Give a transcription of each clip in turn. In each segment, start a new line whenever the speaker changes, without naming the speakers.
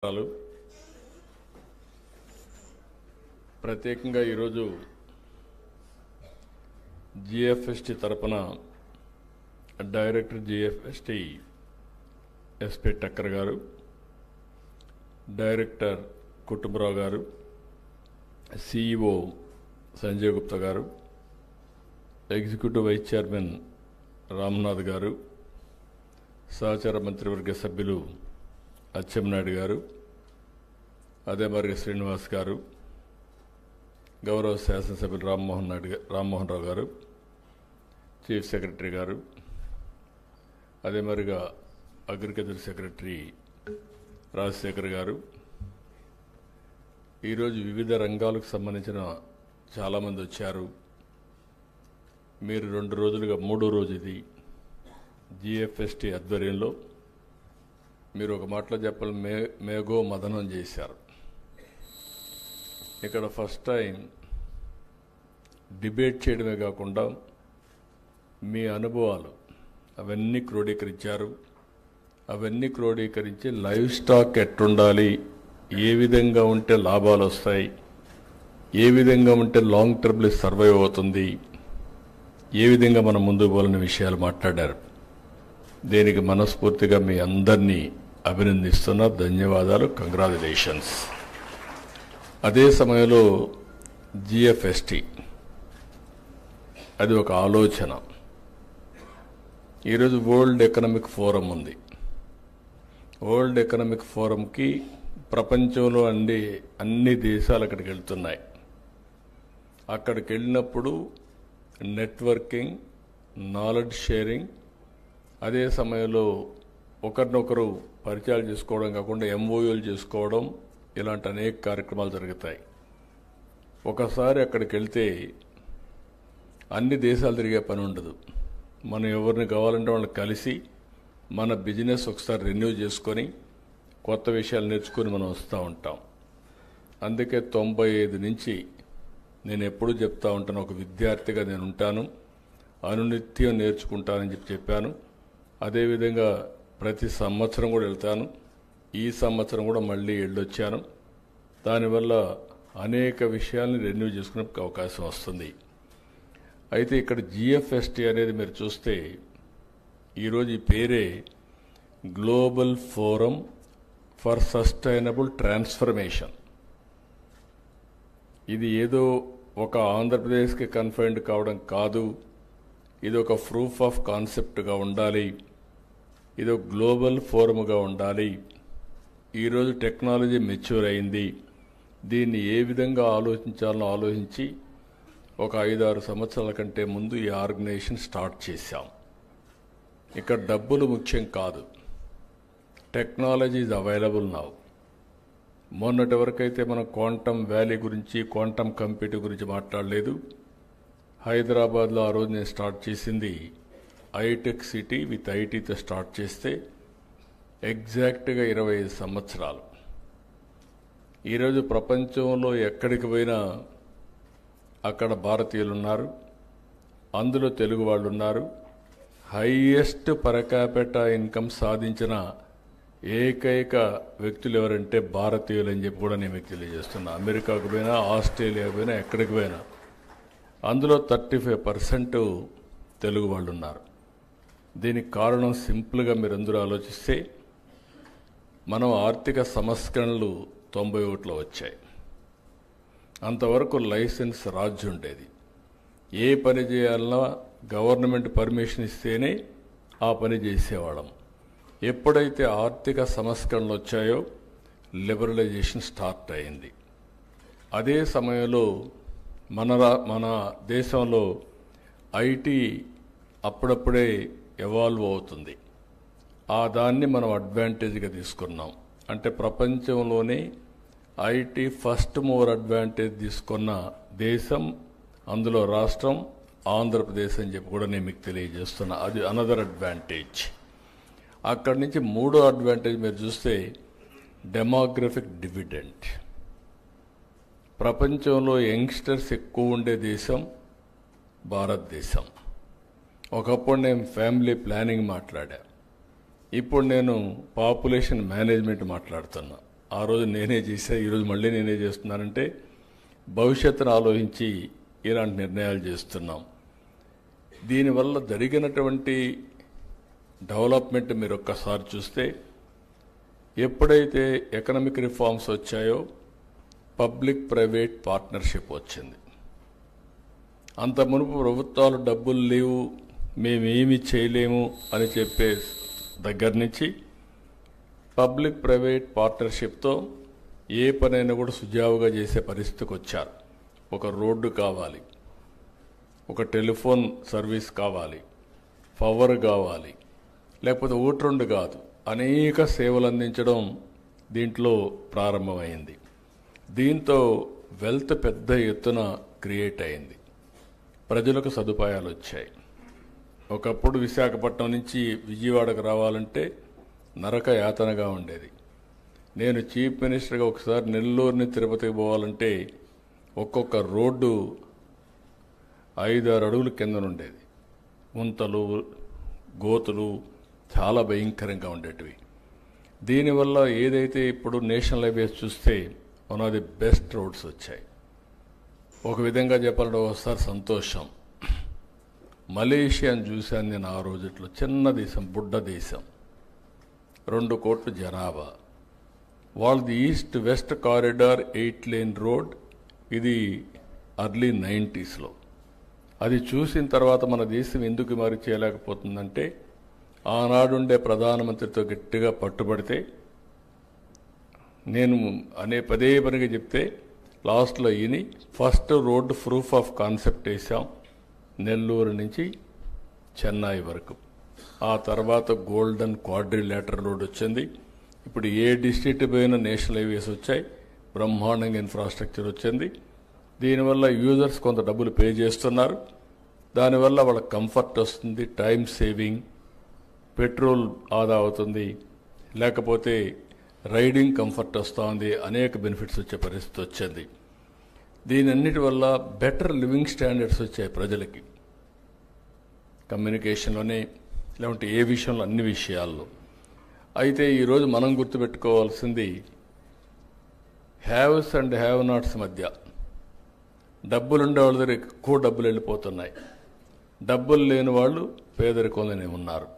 లు ప్రత్యేకంగా ఈరోజు జిఎఫ్ఎస్టి తరపున డైరెక్టర్ జిఎఫ్ఎస్టి ఎస్పీ టక్కర్ గారు, డైరెక్టర్ కుటుంబరావు గారు, సిఇఓ సంజయ్ గుప్తా గారు, ఎగ్జిక్యూటివ్ వైస్ చైర్మన్ రామ్నాథ్ గారు, సహచార మంత్రివర్గ సభ్యులు అచ్చెన్నాయుడు గారు, అదే మరి శ్రీనివాస్ గారు, గౌరవ శాసనసభ్యులు రామ్మోహన్ రావు గారు, చీఫ్ సెక్రటరీ గారు, అదే మరిగా అగ్రికల్చర్ సెక్రటరీ రాజశేఖర్ గారు, ఈరోజు వివిధ రంగాలకు సంబంధించిన చాలామంది వచ్చారు. మీరు 2 రోజులుగా 3వ రోజు ఇది జిఎఫ్ఎస్టి ఆధ్వర్యంలో మీరు ఒక మాటలో చెప్పాలి, మేఘో మదనం చేశారు. ఇక్కడ ఫస్ట్ టైం డిబేట్ చేయడమే కాకుండా మీ అనుభవాలు అవన్నీ క్రోడీకరించారు. అవన్నీ క్రోడీకరించి లైవ్ స్టాక్ ఎట్టుండాలి, ఏ విధంగా ఉంటే లాభాలు వస్తాయి, ఏ విధంగా ఉంటే లాంగ్ టర్మ్లో సర్వైవ్ అవుతుంది, ఏ విధంగా మనం ముందుకు పోవాలనే విషయాలు మాట్లాడారు. దీనికి మనస్ఫూర్తిగా మీ అందరినీ అభినందిస్తున్నా. ధన్యవాదాలు, కంగ్రాచులేషన్స్. అదే సమయంలో జిఎఫ్ఎస్టి అది ఒక ఆలోచన. ఈరోజు వరల్డ్ ఎకనామిక్ ఫోరం ఉంది. వరల్డ్ ఎకనామిక్ ఫోరంకి ప్రపంచంలో అన్ని దేశాలు అక్కడికి వెళ్తున్నాయి. అక్కడికి వెళ్ళినప్పుడు నెట్వర్కింగ్, నాలెడ్జ్ షేరింగ్, అదే సమయంలో ఒకరినొకరు పరిచయాలు చేసుకోవడం కాకుండా ఎంఓయూలు చేసుకోవడం, ఇలాంటి అనేక కార్యక్రమాలు జరుగుతాయి. ఒకసారి అక్కడికి వెళ్తే అన్ని దేశాలు తిరిగే పని ఉండదు. మనం ఎవరిని కావాలంటే వాళ్ళని కలిసి మన బిజినెస్ ఒకసారి రెన్యూ చేసుకొని కొత్త విషయాలు నేర్చుకొని మనం వస్తూ ఉంటాం. అందుకే 95 నుంచి నేను ఎప్పుడూ చెప్తా ఉంటాను, ఒక విద్యార్థిగా నేను ఉంటాను, అనునిత్యం నేర్చుకుంటానని చెప్పాను. అదేవిధంగా ప్రతి సంవత్సరం కూడా వెళ్తాను. ఈ సంవత్సరం కూడా మళ్ళీ వెళ్ళొచ్చాను. దానివల్ల అనేక విషయాల్ని రెన్యూ చేసుకునే అవకాశం వస్తుంది. అయితే ఇక్కడ జిఎఫ్ఎస్టి అనేది మీరు చూస్తే ఈరోజు ఈ పేరే global forum for sustainable transformation. ఇది ఏదో ఒక ఆంధ్రప్రదేశ్కి కన్ఫైన్డ్ కావడం కాదు. ఇది ఒక ప్రూఫ్ ఆఫ్ కాన్సెప్ట్గా ఉండాలి. ఇది ఒక గ్లోబల్ ఫోరమ్గా ఉండాలి. ఈరోజు టెక్నాలజీ మెచ్యూర్ అయింది. దీన్ని ఏ విధంగా ఆలోచించాలో ఆలోచించి ఒక 5-6 సంవత్సరాల కంటే ముందు ఈ ఆర్గనైజేషన్ స్టార్ట్ చేశాం. ఇక్కడ డబ్బులు ముఖ్యం కాదు, టెక్నాలజీ ఈజ్ అవైలబుల్ నౌ. మొన్నటి వరకైతే మనం క్వాంటమ్ వ్యాలీ గురించి, క్వాంటమ్ కంప్యూటింగ్ గురించి మాట్లాడలేదు. హైదరాబాద్లో ఆ రోజు నేను స్టార్ట్ చేసింది ఐటెక్ సిటీ విత్ ఐటీతో స్టార్ట్ చేస్తే ఎగ్జాక్ట్గా 25 సంవత్సరాలు. ఈరోజు ప్రపంచంలో ఎక్కడికి పోయినా అక్కడ భారతీయులు ఉన్నారు, అందులో తెలుగు వాళ్ళు ఉన్నారు. హైయెస్ట్ పర్ క్యాపిటా ఇన్కమ్ సాధించిన ఏకైక వ్యక్తులు ఎవరంటే భారతీయులు అని చెప్పి కూడా నేను మీకు తెలియజేస్తున్నా. అమెరికాకు పోయినా, ఆస్ట్రేలియాకు పోయినా, ఎక్కడికి పోయినా అందులో 35% తెలుగు వాళ్ళు ఉన్నారు. దీనికి కారణం సింపుల్గా మీరు అందరూ ఆలోచిస్తే, మనం ఆర్థిక సంస్కరణలు 91లో వచ్చాయి. అంతవరకు లైసెన్స్ రాజు ఉండేది. ఏ పని చేయాలన్నా గవర్నమెంట్ పర్మిషన్ ఇస్తేనే ఆ పని చేసేవాళ్ళం. ఎప్పుడైతే ఆర్థిక సంస్కరణలు వచ్చాయో లిబరలైజేషన్ స్టార్ట్ అయింది. అదే సమయంలో మన దేశంలో ఐటీ అప్పుడప్పుడే ఎవాల్వ్ అవుతుంది. దాన్ని మనం అడ్వాంటేజ్గా తీసుకున్నాం. అంటే ప్రపంచంలోనే ఐటీ ఫస్ట్ మూవర్ అడ్వాంటేజ్ తీసుకున్న దేశం, అందులో రాష్ట్రం ఆంధ్రప్రదేశ్ అని చెప్పి కూడా నేను మీకు తెలియజేస్తున్నా. అది అనదర్ అడ్వాంటేజ్. అక్కడి నుంచి 3వ అడ్వాంటేజ్ మీరు చూస్తే డెమోగ్రఫిక్ డివిడెంట్. ప్రపంచంలో యంగ్స్టర్స్ ఎక్కువ ఉండే దేశం భారతదేశం. ఒకప్పుడు నేను ఫ్యామిలీ ప్లానింగ్ మాట్లాడా, ఇప్పుడు నేను పాపులేషన్ మేనేజ్మెంట్ మాట్లాడుతున్నా. ఆ రోజు నేనే చేశా, ఈరోజు మళ్ళీ నేనే చేస్తున్నానంటే భవిష్యత్తును ఆలోచించి ఇలాంటి నిర్ణయాలు చేస్తున్నాం. దీనివల్ల జరిగినటువంటి డెవలప్మెంట్ మీరు ఒక్కసారి చూస్తే, ఎప్పుడైతే ఎకనామిక్ రిఫార్మ్స్ వచ్చాయో పబ్లిక్ ప్రైవేట్ పార్ట్నర్షిప్ వచ్చింది. అంత మునుపు ప్రభుత్వాలు డబ్బులు లేవు, మేమేమి చేయలేము అని చెప్పే దగ్గర నుంచి పబ్లిక్ ప్రైవేట్ పార్ట్నర్షిప్తో ఏ పనైనా కూడా సుజావుగా చేసే పరిస్థితికి వచ్చారు. ఒక రోడ్డు కావాలి, ఒక టెలిఫోన్ సర్వీస్ కావాలి, పవర్ కావాలి, లేకపోతే ఒకటి రెండు కాదు, అనేక సేవలు అందించడం దీంట్లో ప్రారంభమైంది. దీంతో వెల్త్ పెద్ద ఎత్తున క్రియేట్ అయింది, ప్రజలకు సదుపాయాలు వచ్చాయి. ఒకప్పుడు విశాఖపట్నం నుంచి విజయవాడకు రావాలంటే నరక యాతనగా ఉండేది. నేను చీఫ్ మినిస్టర్గా ఒకసారి నెల్లూరుని తిరుపతికి పోవాలంటే ఒక్కొక్క రోడ్డు 5-6 అడుగుల కిందనుండేది. గుంతలు, గోతులు చాలా భయంకరంగా ఉండేటివి. దీనివల్ల ఏదైతే ఇప్పుడు నేషనల్ హైవేస్ చూస్తే one of the best roads వచ్చాయి. ఒక విధంగా చెప్పాలంటే ఒకసారి సంతోషం. మలేషియాని చూశాను నేను ఆ రోజుట్లో. చిన్న దేశం, బుడ్డ దేశం, 2 కోట్ల జనాభా. వాళ్ళది east west corridor 8 lane road. ఇది ఎర్లీ 90s. అది చూసిన తర్వాత మన దేశం ఎందుకు మరి చేయలేకపోతుందంటే, ఆనాడుండే ప్రధానమంత్రితో గట్టిగా పట్టుబడితే, నేను పదే పనిగా చెప్తే లాస్ట్లో ఈయని first road proof of concept వేసాం, నెల్లూరు నుంచి చెన్నై వరకు. ఆ తర్వాత గోల్డెన్ క్వాడ్రిలేటరల్ రోడ్ వచ్చింది. ఇప్పుడు ఏ డిస్ట్రిక్ట్ పోయిన నేషనల్ హైవేస్ వచ్చాయి, బ్రహ్మాండంగా ఇన్ఫ్రాస్ట్రక్చర్ వచ్చింది. దీనివల్ల యూజర్స్ కొంత డబ్బులు పే చేస్తున్నారు. దానివల్ల వాళ్ళ కంఫర్ట్ వస్తుంది, టైం సేవింగ్, పెట్రోల్ ఆదా అవుతుంది, లేకపోతే రైడింగ్ కంఫర్ట్ వస్తుంది, అనేక బెనిఫిట్స్ వచ్చే పరిస్థితి వచ్చింది. దీనన్నిటి వల్ల బెటర్ లివింగ్ స్టాండర్డ్స్ వచ్చాయి ప్రజలకి, కమ్యూనికేషన్లోనే లేకుంటే ఏ విషయంలో, అన్ని విషయాల్లో. అయితే ఈరోజు మనం గుర్తుపెట్టుకోవాల్సింది, హ్యావ్స్ అండ్ హ్యావ్ నాట్స్ మధ్య డబ్బులుండే వాళ్ళ దగ్గర ఎక్కువ డబ్బులు వెళ్ళిపోతున్నాయి, డబ్బులు లేని వాళ్ళు పేదరికంలోనే ఉన్నారు.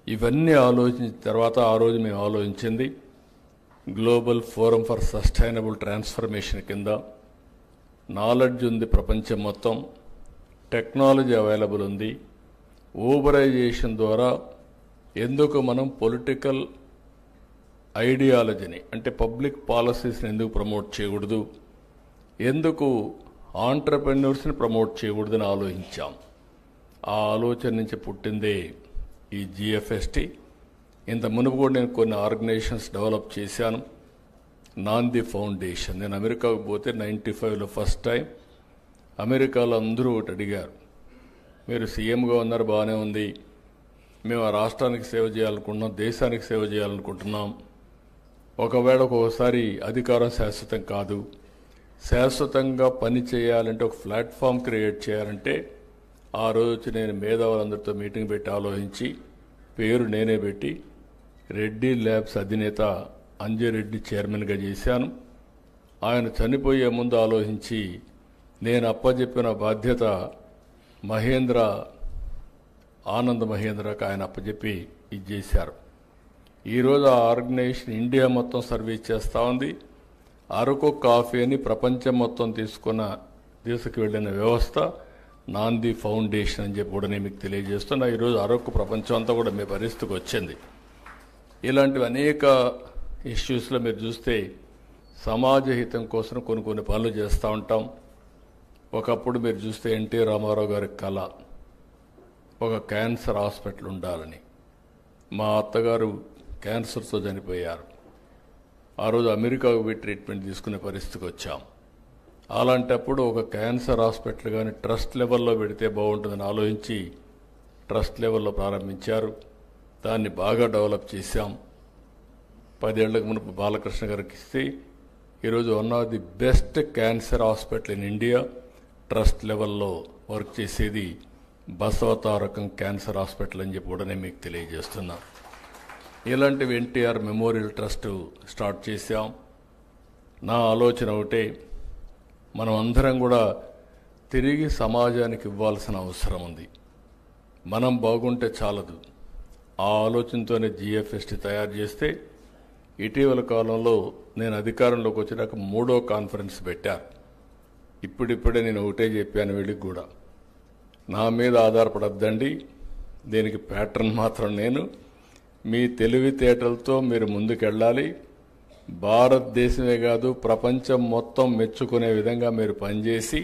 ఇవన్నీ ఆలోచించిన తర్వాత ఆ రోజు మేము ఆలోచించింది global forum for sustainable transformation కింద. నాలెడ్జ్ ఉంది ప్రపంచం మొత్తం, టెక్నాలజీ అవైలబుల్ ఉంది. ఊబరైజేషన్ ద్వారా ఎందుకు మనం పొలిటికల్ ఐడియాలజీని, అంటే పబ్లిక్ పాలసీస్ని ఎందుకు ప్రమోట్ చేయకూడదు, ఎందుకు ఆంటర్ప్రెన్యూర్స్ని ప్రమోట్ చేయకూడదని ఆలోచించాం. ఆ ఆలోచన నుంచి పుట్టిందే ఈ జిఎఫ్ఎస్టి. ఇంత మునుపు కూడా నేను కొన్ని ఆర్గనైజేషన్స్ డెవలప్ చేశాను. నాంది ఫౌండేషన్. నేను అమెరికాకు పోతే 95లో ఫస్ట్ టైం అమెరికాలో అందరూ ఒకటి అడిగారు, మీరు సీఎంగా ఉన్నారు, బాగానే ఉంది, మేము ఆ రాష్ట్రానికి సేవ చేయాలనుకుంటున్నాం, దేశానికి సేవ చేయాలనుకుంటున్నాం. ఒకవేళ ఒక్కోసారి అధికారం శాశ్వతం కాదు, శాశ్వతంగా పని చేయాలంటే ఒక ప్లాట్ఫామ్ క్రియేట్ చేయాలంటే, ఆ రోజు నేను మేధావులందరితో మీటింగ్ పెట్టి ఆలోచించి పేరు నేనే పెట్టి రెడ్డి ల్యాబ్స్ అధినేత అంజిరెడ్డి చైర్మన్గా చేశాను. ఆయన చనిపోయే ముందు ఆలోచించి నేను అప్పచెప్పిన బాధ్యత ఆనంద్ మహేంద్రకు ఆయన అప్పచెప్పి ఇది చేశారు. ఈరోజు ఆ ఆర్గనైజేషన్ ఇండియా మొత్తం సర్వీస్ చేస్తూ ఉంది. అరకు కాఫీని ప్రపంచం మొత్తం తీసుకువెళ్ళిన వ్యవస్థ నాంది ఫౌండేషన్ అని చెప్పి కూడా నేను మీకు తెలియజేస్తున్నా. ఈరోజు అరకు ప్రపంచం అంతా కూడా మీ పరిస్థితికి వచ్చింది. ఇలాంటివి అనేక ఇష్యూస్లో మీరు చూస్తే సమాజ హితం కోసం కొన్ని పనులు చేస్తూ ఉంటాం. ఒకప్పుడు మీరు చూస్తే ఎన్టీ రామారావు గారి కళ ఒక క్యాన్సర్ హాస్పిటల్ ఉండాలని. మా అత్తగారు క్యాన్సర్తో చనిపోయారు. ఆ రోజు అమెరికాకు పోయి ట్రీట్మెంట్ తీసుకునే పరిస్థితికి వచ్చాం. అలాంటప్పుడు ఒక క్యాన్సర్ హాస్పిటల్ కానీ ట్రస్ట్ లెవెల్లో పెడితే బాగుంటుందని ఆలోచించి ట్రస్ట్ లెవెల్లో ప్రారంభించారు. దాన్ని బాగా డెవలప్ చేశాం. 10 ఏళ్లకు మునుపు బాలకృష్ణ గారికి ఇస్తే ఈరోజు one of the best cancer hospital in India trust లెవెల్లో వర్క్ చేసేది బసవతారకం క్యాన్సర్ హాస్పిటల్ అని చెప్పి కూడా నేను మీకు తెలియజేస్తున్నా. ఇలాంటివి ఎన్టీఆర్ మెమోరియల్ ట్రస్ట్ స్టార్ట్ చేశాం. నా ఆలోచన ఒకటే, మనం అందరం కూడా తిరిగి సమాజానికి ఇవ్వాల్సిన అవసరం ఉంది. మనం బాగుంటే చాలదు. ఆ ఆలోచనతోనే జిఎఫ్ఎస్టీ తయారు చేస్తే ఇటీవల కాలంలో నేను అధికారంలోకి వచ్చినాక 3వ కాన్ఫరెన్స్ పెట్టారు. ఇప్పుడిప్పుడే నేను ఒకటే చెప్పాను వీళ్ళకి కూడా, నా మీద ఆధారపడద్దండి, దీనికి ప్యాటర్న్ మాత్రం నేను. మీ తెలివితేటలతో మీరు ముందుకెళ్ళాలి. భారతదేశమే కాదు ప్రపంచం మొత్తం మెచ్చుకునే విధంగా మీరు పనిచేసి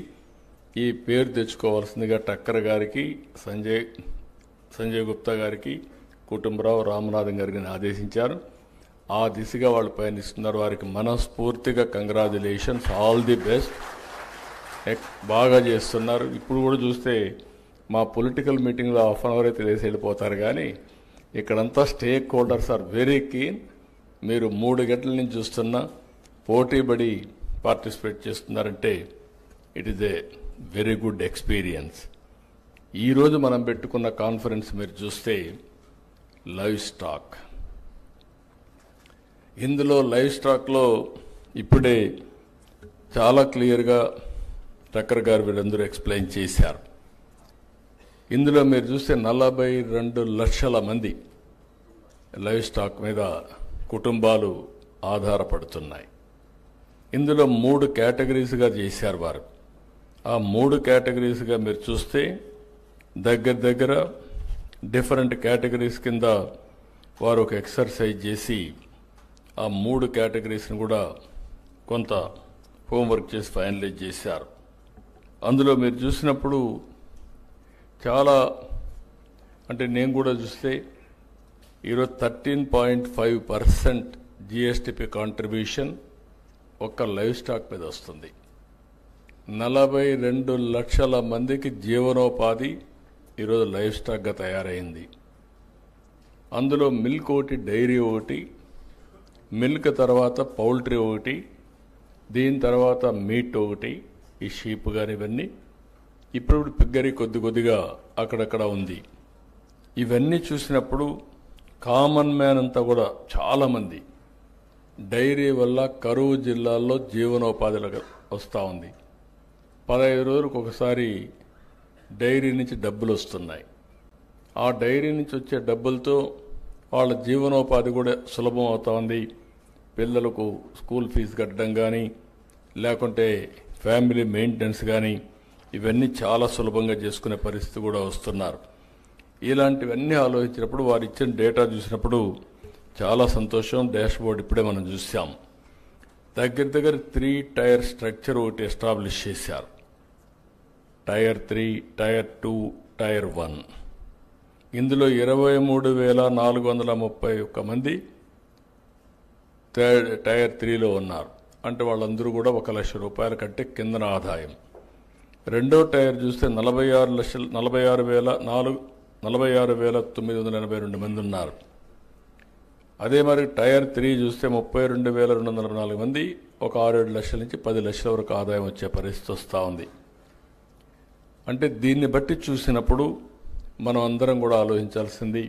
ఈ పేరు తెచ్చుకోవాల్సిందిగా టక్కర్ గారికి, సంజయ్ గుప్తా గారికి, కుటుంబరావు, రామనాథన్ గారికి నేను ఆదేశించాను. ఆ దిశగా వాళ్ళు పయనిస్తున్నారు. వారికి మనస్ఫూర్తిగా కంగ్రాచులేషన్స్, ఆల్ ది బెస్ట్. బాగా చేస్తున్నారు. ఇప్పుడు కూడా చూస్తే మా పొలిటికల్ మీటింగ్లో హాఫ్ అన్ అవర్ అయితే తెలిసి వెళ్ళిపోతారు, కానీ ఇక్కడంతా stakeholders are very keen. మీరు 3 గంటల నుంచి చూస్తున్నా పోటీపడి పార్టిసిపేట్ చేస్తున్నారంటే it is a very good experience. ఈరోజు మనం పెట్టుకున్న కాన్ఫరెన్స్ మీరు చూస్తే లైవ్ స్టాక్. ఇందులో లైవ్ స్టాక్లో ఇప్పుడే చాలా క్లియర్గా టక్కర్ గారు వీళ్ళందరూ ఎక్స్ప్లెయిన్ చేశారు. ఇందులో మీరు చూస్తే 42 లక్షల మంది లైవ్ స్టాక్ మీద కుటుంబాలు ఆధారపడుతున్నాయి. ఇందులో 3 కేటగిరీస్గా చేశారు వారు. ఆ 3 కేటగిరీస్గా మీరు చూస్తే దగ్గర డిఫరెంట్ కేటగిరీస్ కింద వారు ఒక ఎక్సర్సైజ్ చేసి ఆ 3 కేటగిరీస్ని కూడా కొంత హోంవర్క్ చేసి ఫైనలైజ్ చేశారు. అందులో మీరు చూసినప్పుడు చాలా, అంటే నేను కూడా చూస్తే ఈరోజు 13.5% జిఎస్టిపి కాంట్రిబ్యూషన్ ఒక్క లైవ్ స్టాక్ మీద వస్తుంది. 42 లక్షల మందికి జీవనోపాధి ఈరోజు లైవ్ స్టాక్గా తయారైంది. అందులో మిల్క్ ఒకటి, డైరీ ఒకటి, మిల్క్ తర్వాత పౌల్ట్రీ ఒకటి, దీని తర్వాత మీట్ ఒకటి, ఈ షీప్ కానీ ఇవన్నీ. ఇప్పుడు పిగ్గరి కొద్దిగా అక్కడక్కడ ఉంది. ఇవన్నీ చూసినప్పుడు కామన్ మ్యాన్ అంతా కూడా చాలామంది డైరీ వల్ల కరువు జిల్లాల్లో జీవనోపాధిలోకి వస్తూ ఉంది. 15 రోజులకు ఒకసారి డైరీ నుంచి డబ్బులు వస్తున్నాయి. ఆ డైరీ నుంచి వచ్చే డబ్బులతో వాళ్ళ జీవనోపాధి కూడా సులభం అవుతా ఉంది. పిల్లలకు స్కూల్ ఫీజు కట్టడం కానీ, లేకుంటే ఫ్యామిలీ మెయింటెనెన్స్ కానీ, ఇవన్నీ చాలా సులభంగా చేసుకునే పరిస్థితి కూడా వస్తున్నారు. ఇలాంటివన్నీ ఆలోచించినప్పుడు వారు ఇచ్చిన డేటా చూసినప్పుడు చాలా సంతోషం. డాష్ బోర్డ్ ఇప్పుడే మనం చూసాం. దగ్గర 3 టైర్ స్ట్రక్చర్ ఒకటి ఎస్టాబ్లిష్ చేశారు. Tier 3, tier 2, tier 1. ఇందులో 23,431 మంది టైర్ 3లో ఉన్నారు. అంటే వాళ్ళందరూ కూడా 1 లక్ష రూపాయల కంటే కిందన ఆదాయం. రెండో టైర్ చూస్తే 46,982 మంది ఉన్నారు. అదే మరి టైర్ 3 చూస్తే 32,244 మంది, ఒక 6-7 లక్షల నుంచి 10 లక్షల వరకు ఆదాయం వచ్చే పరిస్థితి వస్తూ ఉంది. అంటే దీన్ని బట్టి చూసినప్పుడు మనం అందరం కూడా ఆలోచించాల్సింది,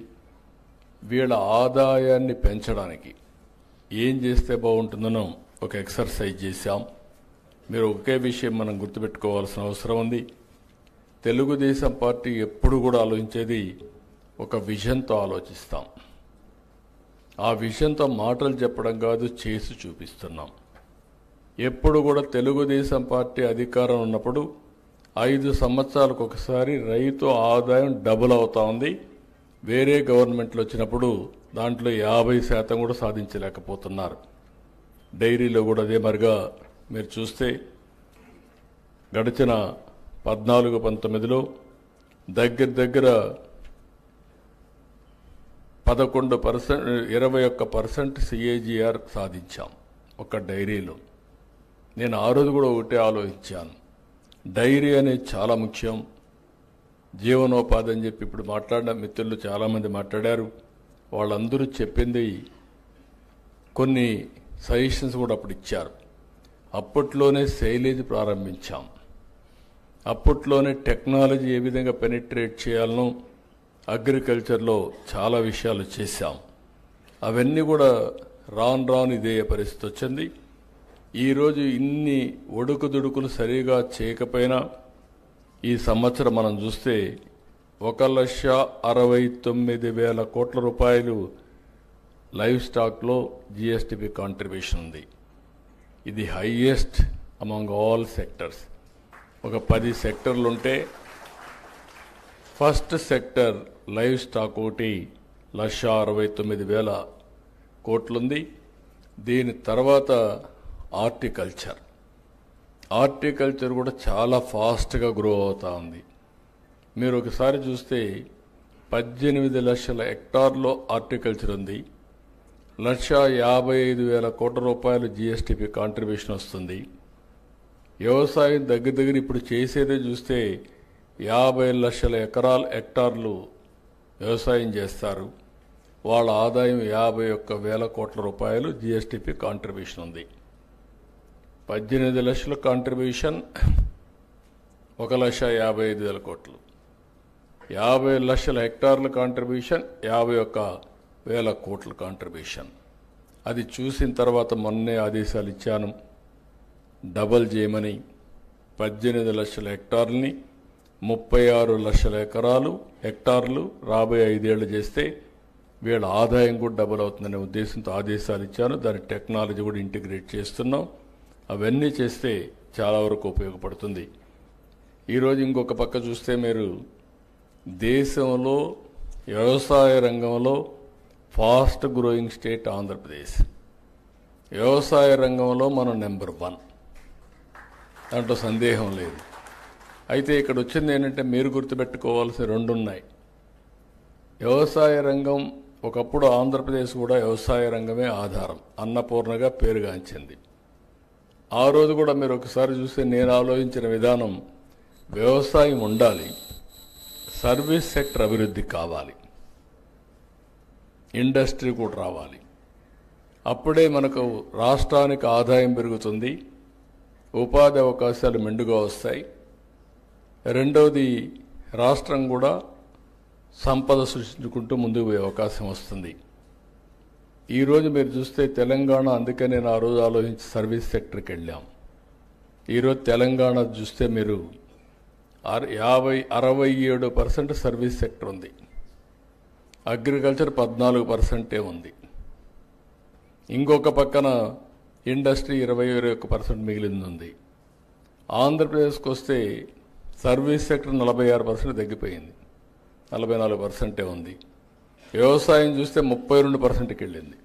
వీళ్ళ ఆదాయాన్ని పెంచడానికి ఏం చేస్తే బాగుంటుందనో ఒక ఎక్సర్సైజ్ చేశాం. మీరు ఒకే విషయం మనం గుర్తుపెట్టుకోవాల్సిన అవసరం ఉంది. తెలుగుదేశం పార్టీ ఎప్పుడు కూడా ఆలోచించేది ఒక విజన్తో ఆలోచిస్తాం. ఆ విజన్తో మాటలు చెప్పడం కాదు, చేసి చూపిస్తున్నాం. ఎప్పుడు కూడా తెలుగుదేశం పార్టీ అధికారం ఉన్నప్పుడు 5 సంవత్సరాలకు ఒకసారి రైతు ఆదాయం డబుల్ అవుతా ఉంది. వేరే గవర్నమెంట్లు వచ్చినప్పుడు దాంట్లో 50% కూడా సాధించలేకపోతున్నారు. డైరీలో కూడా అదే మరిగా మీరు చూస్తే గడిచిన 14-19లో దగ్గర 11%, 21% సిఏజిఆర్ సాధించాం ఒక డైరీలో. నేను ఆ రోజు కూడా ఒకటే ఆలోచించాను, డైరీ అనేది చాలా ముఖ్యం, జీవనోపాధి అని చెప్పి ఇప్పుడు మాట్లాడిన మిత్రులు చాలామంది మాట్లాడారు. వాళ్ళందరూ చెప్పింది కొన్ని సజెషన్స్ కూడా అప్పుడు ఇచ్చారు. అప్పట్లోనే సైలేజ్ ప్రారంభించాం. అప్పట్లోనే టెక్నాలజీ ఏ విధంగా పెనిట్రేట్ చేయాలనో అగ్రికల్చర్లో చాలా విషయాలు చేశాం. అవన్నీ కూడా రాను ఇదే పరిస్థితి వచ్చింది. ఈరోజు ఇన్ని ఒడుకుదుడుకులు సరిగా చేయకపోయినా ఈ సంవత్సరం మనం చూస్తే 1,69,000 కోట్ల రూపాయలు లైవ్ స్టాక్లో జిఎస్టిపి కాంట్రిబ్యూషన్ ఉంది. ఇది హైయెస్ట్ అమంగ్ ఆల్ సెక్టర్స్. ఒక 10 సెక్టర్లు ఉంటే ఫస్ట్ సెక్టర్ లైవ్ స్టాక్ ఒకటి 1,69,000 కోట్లుంది. దీని తర్వాత హార్టికల్చర్ కూడా చాలా ఫాస్ట్గా గ్రో అవుతూ ఉంది. మీరు ఒకసారి చూస్తే 18 లక్షల హెక్టార్లో హార్టికల్చర్ ఉంది. 1,55,000 కోట్ల రూపాయలు జిఎస్టిపి కాంట్రిబ్యూషన్ వస్తుంది. వ్యవసాయం దగ్గర ఇప్పుడు చేసేదే చూస్తే 50 లక్షల హెక్టార్లు వ్యవసాయం చేస్తారు. వాళ్ళ ఆదాయం 51,000 కోట్ల రూపాయలు జిఎస్టిపి కాంట్రిబ్యూషన్ ఉంది. 18 లక్షల కాంట్రిబ్యూషన్ 1,55,000 కోట్లు. 50 లక్షల హెక్టార్ల కాంట్రిబ్యూషన్ 51,000 కోట్ల కాంట్రిబ్యూషన్. అది చూసిన తర్వాత మొన్నే ఆదేశాలు ఇచ్చాను, డబల్ చేయమని. 18 లక్షల హెక్టార్లని 36 లక్షల హెక్టార్లు రాబోయే 5 ఏళ్ళు చేస్తే వీళ్ళ ఆదాయం కూడా డబుల్ అవుతుందనే ఉద్దేశంతో ఆదేశాలు ఇచ్చాను. దాని టెక్నాలజీ కూడా ఇంటిగ్రేట్ చేస్తున్నాం. అవన్నీ చేస్తే చాలా వరకు ఉపయోగపడుతుంది. ఈరోజు ఇంకొక పక్క చూస్తే మీరు దేశంలో వ్యవసాయ రంగంలో ఫాస్ట్ గ్రోయింగ్ స్టేట్ ఆంధ్రప్రదేశ్. వ్యవసాయ రంగంలో మనం నెంబర్ 1, దాంట్లో సందేహం లేదు. అయితే ఇక్కడ వచ్చింది ఏంటంటే మీరు గుర్తుపెట్టుకోవాల్సిన 2 ఉన్నాయి. వ్యవసాయ రంగం ఒకప్పుడు ఆంధ్రప్రదేశ్ కూడా వ్యవసాయ రంగమే ఆధారం, అన్నపూర్ణగా పేరుగాంచింది. ఆ రోజు కూడా మీరు ఒకసారి చూస్తే నేను ఆలోచించిన విధానం, వ్యవసాయం ఉండాలి, సర్వీస్ సెక్టర్ అభివృద్ధి కావాలి, ఇండస్ట్రీ కూడా రావాలి. అప్పుడే మనకు రాష్ట్రానికి ఆదాయం పెరుగుతుంది, ఉపాధి అవకాశాలు మెండుగా వస్తాయి. రెండవది, రాష్ట్రం కూడా సంపద సృష్టించుకుంటూ ముందుకు పోయే అవకాశం వస్తుంది. ఈరోజు మీరు చూస్తే తెలంగాణ, అందుకే నేను ఆ రోజు ఆలోచించి సర్వీస్ సెక్టర్కి వెళ్ళాం. ఈరోజు తెలంగాణ చూస్తే మీరు 67% సర్వీస్ సెక్టర్ ఉంది, అగ్రికల్చర్ 14% ఉంది. ఇంకొక పక్కన ఇండస్ట్రీ 21% మిగిలింది ఉంది. ఆంధ్రప్రదేశ్కి వస్తే సర్వీస్ సెక్టర్ 46% తగ్గిపోయింది, 44% ఉంది. వ్యవసాయం చూస్తే 32%కి వెళ్ళింది.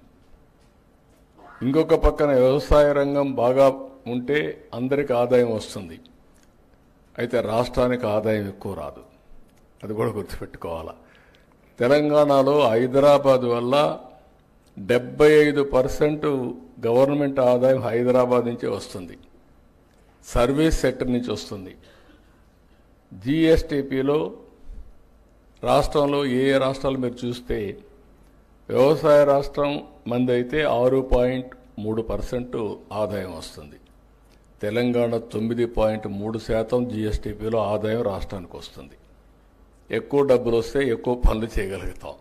ఇంకొక పక్కన వ్యవసాయ రంగం బాగా ఉంటే అందరికి ఆదాయం వస్తుంది, అయితే రాష్ట్రానికి ఆదాయం ఎక్కువ రాదు. అది కూడా గుర్తుపెట్టుకోవాలా. తెలంగాణలో హైదరాబాద్ వల్ల 75% గవర్నమెంట్ ఆదాయం హైదరాబాద్ నుంచే వస్తుంది, సర్వీస్ సెక్టర్ నుంచి వస్తుంది. జిఎస్టిపిలో రాష్ట్రంలో ఏ రాష్ట్రాలు మీరు చూస్తే వ్యవసాయ రాష్ట్రం మంది అయితే 6.3% ఆదాయం వస్తుంది. తెలంగాణ 9.3% జిఎస్టిపిలో ఆదాయం రాష్ట్రానికి వస్తుంది. ఎక్కువ డబ్బులు వస్తే ఎక్కువ పనులు చేయగలుగుతాం,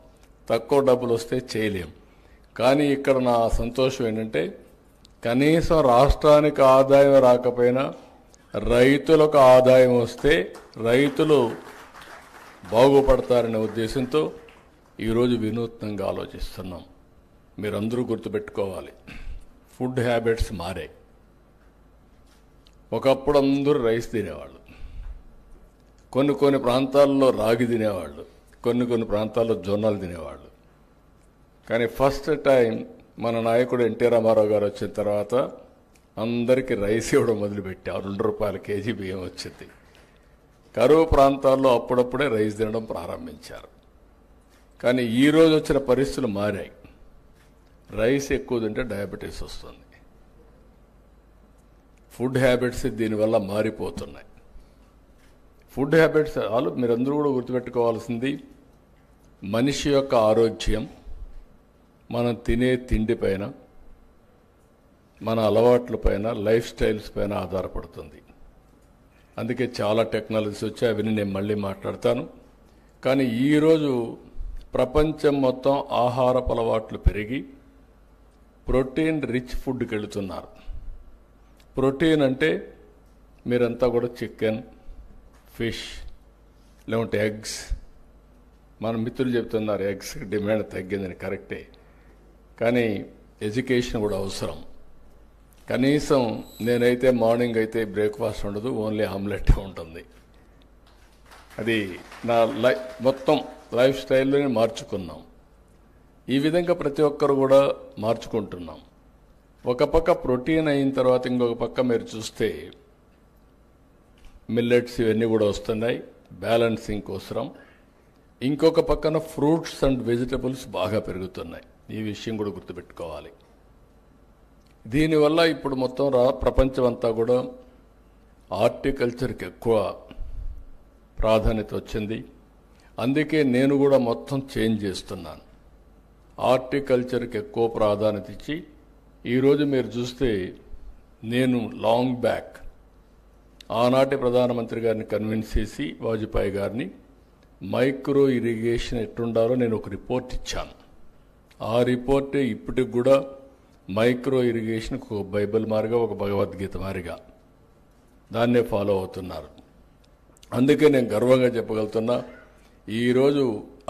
తక్కువ డబ్బులు వస్తే చేయలేం. కానీ ఇక్కడ నా సంతోషం ఏంటంటే కనీసం రాష్ట్రానికి ఆదాయం రాకపోయినా రైతులకు ఆదాయం వస్తే రైతులు బాగుపడతారనే ఉద్దేశంతో ఈరోజు వినూత్నంగా ఆలోచిస్తున్నాం. మీరందరూ గుర్తుపెట్టుకోవాలి, ఫుడ్ హ్యాబిట్స్ మారాయి. ఒకప్పుడు అందరూ రైస్ తినేవాళ్ళు, కొన్ని ప్రాంతాల్లో రాగి తినేవాళ్ళు, కొన్ని ప్రాంతాల్లో జొన్నలు తినేవాళ్ళు. కానీ ఫస్ట్ టైం మన నాయకుడు ఎన్టీ రామారావు గారు వచ్చిన తర్వాత అందరికీ రైస్ ఇవ్వడం మొదలుపెట్టారు. 2 రూపాయల కేజీ బియ్యం వచ్చింది. కరువు ప్రాంతాల్లో అప్పుడప్పుడే రైస్ తినడం ప్రారంభించారు. కానీ ఈరోజు వచ్చిన పరిస్థితులు మారాయి. రైస్ ఎక్కువ తింటే డయాబెటీస్ వస్తుంది. ఫుడ్ హ్యాబిట్స్ దీనివల్ల మారిపోతున్నాయి. ఫుడ్ హ్యాబిట్స్ మీరందరూ కూడా గుర్తుపెట్టుకోవాల్సింది, మనిషి యొక్క ఆరోగ్యం మనం తినే తిండి పైన, మన అలవాట్ల పైన, లైఫ్ స్టైల్స్ పైన ఆధారపడుతుంది. అందుకే చాలా టెక్నాలజీస్ వచ్చాయి, అవన్నీ నేను మళ్ళీ మాట్లాడతాను. కానీ ఈరోజు ప్రపంచం మొత్తం ఆహారపు అలవాట్లు పెరిగి ప్రోటీన్ రిచ్ ఫుడ్కి వెళుతున్నారు. ప్రోటీన్ అంటే మీరంతా కూడా చికెన్, ఫిష్, లేకుంటే ఎగ్స్. మన మిత్రులు చెప్తున్నారు ఎగ్స్ డిమాండ్ తగ్గిందని. కరెక్టే, కానీ ఎడ్యుకేషన్ కూడా అవసరం. కనీసం నేనైతే మార్నింగ్ అయితే బ్రేక్ఫాస్ట్ ఉండదు, ఓన్లీ ఆమ్లెట్ ఉంటుంది. అది నా మొత్తం లైఫ్ స్టైల్లోనే మార్చుకున్నాం. ఈ విధంగా ప్రతి ఒక్కరు కూడా మార్చుకుంటున్నాం. ఒక పక్క ప్రోటీన్ అయిన తర్వాత ఇంకొక పక్క మీరు చూస్తే మిల్లెట్స్ ఇవన్నీ కూడా వస్తున్నాయి బ్యాలెన్సింగ్ కోసం. ఇంకొక పక్కన ఫ్రూట్స్ అండ్ వెజిటబుల్స్ బాగా పెరుగుతున్నాయి. ఈ విషయం కూడా గుర్తుపెట్టుకోవాలి. దీనివల్ల ఇప్పుడు మొత్తం ప్రపంచం అంతా కూడా హార్టికల్చర్కి ఎక్కువ ప్రాధాన్యత వచ్చింది. అందుకే నేను కూడా మొత్తం చేంజ్ చేస్తున్నాను. హార్టికల్చర్కి ఎక్కువ ప్రాధాన్యత ఇచ్చి ఈరోజు మీరు చూస్తే నేను లాంగ్ బ్యాక్ ఆనాటి ప్రధానమంత్రి గారిని కన్విన్స్ చేసి వాజ్పేయి గారిని మైక్రో ఇరిగేషన్ ఎట్టుండాలో నేను ఒక రిపోర్ట్ ఇచ్చాను. ఆ రిపోర్టే ఇప్పటికి కూడా మైక్రో ఇరిగేషన్కి ఒక బైబిల్ మారిగా, ఒక భగవద్గీత మారిగా దాన్నే ఫాలో అవుతున్నారు. అందుకే నేను గర్వంగా చెప్పగలుగుతున్నా, ఈరోజు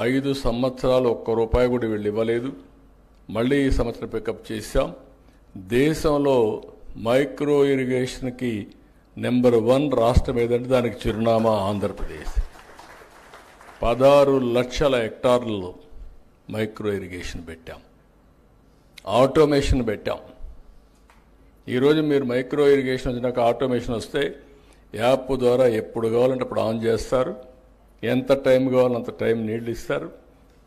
5 సంవత్సరాలు ₹1 కూడా వీళ్ళు ఇవ్వలేదు. మళ్ళీ ఈ సంవత్సరం పికప్ చేశాం. దేశంలో మైక్రో ఇరిగేషన్కి నెంబర్ 1 రాష్ట్రం ఏదంటే దానికి చిరునామా ఆంధ్రప్రదేశ్. 16 లక్షల హెక్టార్లలో మైక్రో ఇరిగేషన్ పెట్టాం, ఆటోమేషన్ పెట్టాం. ఈరోజు మీరు మైక్రో ఇరిగేషన్ వచ్చినాక ఆటోమేషన్ వస్తే యాప్ ద్వారా ఎప్పుడు కావాలంటే అప్పుడు ఆన్ చేస్తారు. ఎంత టైం కావాలంత టైం నీళ్లు ఇస్తారు.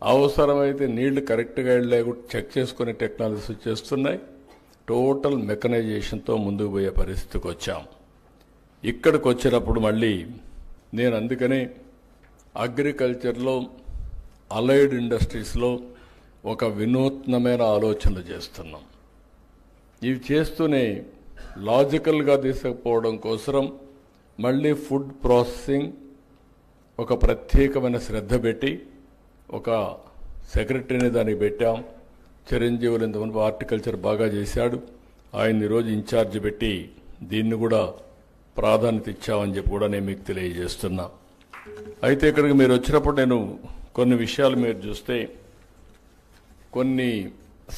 అవసరమైతే నీళ్లు కరెక్ట్గా వెళ్ళే చెక్ చేసుకునే టెక్నాలజీస్ వచ్చేస్తున్నాయి. టోటల్ మెకనైజేషన్తో ముందుకు పోయే పరిస్థితికి వచ్చాం. ఇక్కడికి వచ్చినప్పుడు మళ్ళీ నేను అందుకనే అగ్రికల్చర్లో, అలైడ్ ఇండస్ట్రీస్లో ఒక వినూత్నమైన ఆలోచనలు చేస్తున్నాం. ఇవి చేస్తూనే లాజికల్గా తీసుకుపోవడం కోసం మళ్ళీ ఫుడ్ ప్రాసెసింగ్ ఒక ప్రత్యేకమైన శ్రద్ధ పెట్టి ఒక సెక్రటరీని దానికి పెట్టాం. చిరంజీవులు ఇంతమంది హార్టికల్చర్ బాగా చేశాడు, ఆయన ఈరోజు ఇన్ఛార్జ్ పెట్టి దీన్ని కూడా ప్రాధాన్యత ఇచ్చామని చెప్పి కూడా నేను మీకు తెలియజేస్తున్నా. అయితే ఇక్కడికి మీరు వచ్చినప్పుడు నేను కొన్ని విషయాలు మీరు చూస్తే కొన్ని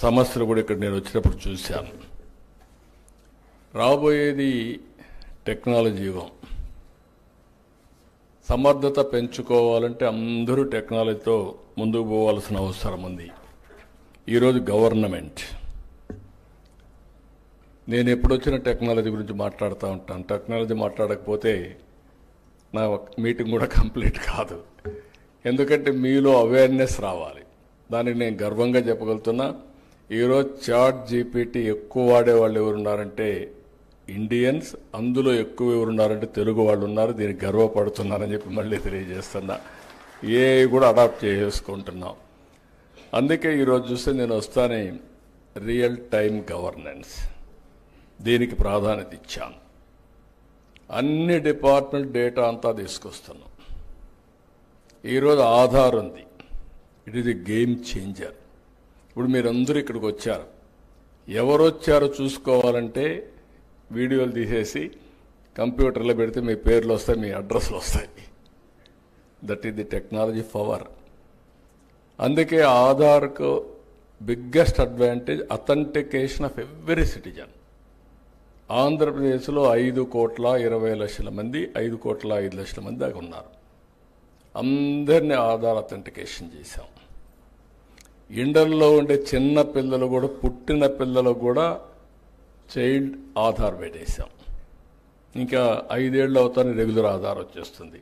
సమస్యలు కూడా ఇక్కడ నేను వచ్చినప్పుడు చూశాను. రాబోయేది టెక్నాలజీ యుగం. సమర్థత పెంచుకోవాలంటే అందరూ టెక్నాలజీతో ముందుకు పోవాల్సిన అవసరం ఉంది. ఈరోజు గవర్నమెంట్, నేను ఎప్పుడొచ్చిన టెక్నాలజీ గురించి మాట్లాడుతూ ఉంటాను. టెక్నాలజీ మాట్లాడకపోతే నా మీటింగ్ కూడా కంప్లీట్ కాదు. ఎందుకంటే మీలో అవేర్నెస్ రావాలి. దానికి నేను గర్వంగా చెప్పగలుగుతున్నా. ఈరోజు చాట్ జీపీటీ ఎక్కువ వాడేవాళ్ళు ఎవరున్నారంటే ఇండియన్స్, అందులో ఎక్కువ ఎవరున్నారంటే తెలుగు వాళ్ళు ఉన్నారు. దీనికి గర్వపడుతున్నారని చెప్పి మళ్ళీ తెలియజేస్తున్నా. ఏ కూడా అడాప్ట్ చేసుకుంటున్నాం. అందుకే ఈరోజు చూస్తే నేను వస్తానే రియల్ టైమ్ గవర్నెన్స్, దీనికి ప్రాధాన్యత ఇచ్చాను. అన్ని డిపార్ట్మెంట్ డేటా అంతా తీసుకొస్తున్నాం. ఈరోజు ఆధార్ ఉంది, it is a game changer. ఇప్పుడు మీరందరూ ఇక్కడికి వచ్చారు, ఎవరు వచ్చారో చూసుకోవాలంటే వీడియోలు తీసేసి కంప్యూటర్లో పెడితే మీ పేర్లు వస్తాయి, మీ అడ్రస్లు వస్తాయి. That is the technology power. అందుకే ఆధార్కు biggest advantage authentication of every citizen. ఆంధ్రప్రదేశ్లో 5,20,00,000 మంది, 5,05,00,000 మంది దాకా ఉన్నారు. అందరినీ ఆధార్ అథెంటికేషన్ చేశాం. ఇండల్లో ఉండే చిన్న పిల్లలు కూడా, పుట్టిన పిల్లలకు కూడా చైల్డ్ ఆధార్ పెట్టేశాం. ఇంకా 5 ఏళ్ళు అవుతానే రెగ్యులర్ ఆధార్ వచ్చేస్తుంది.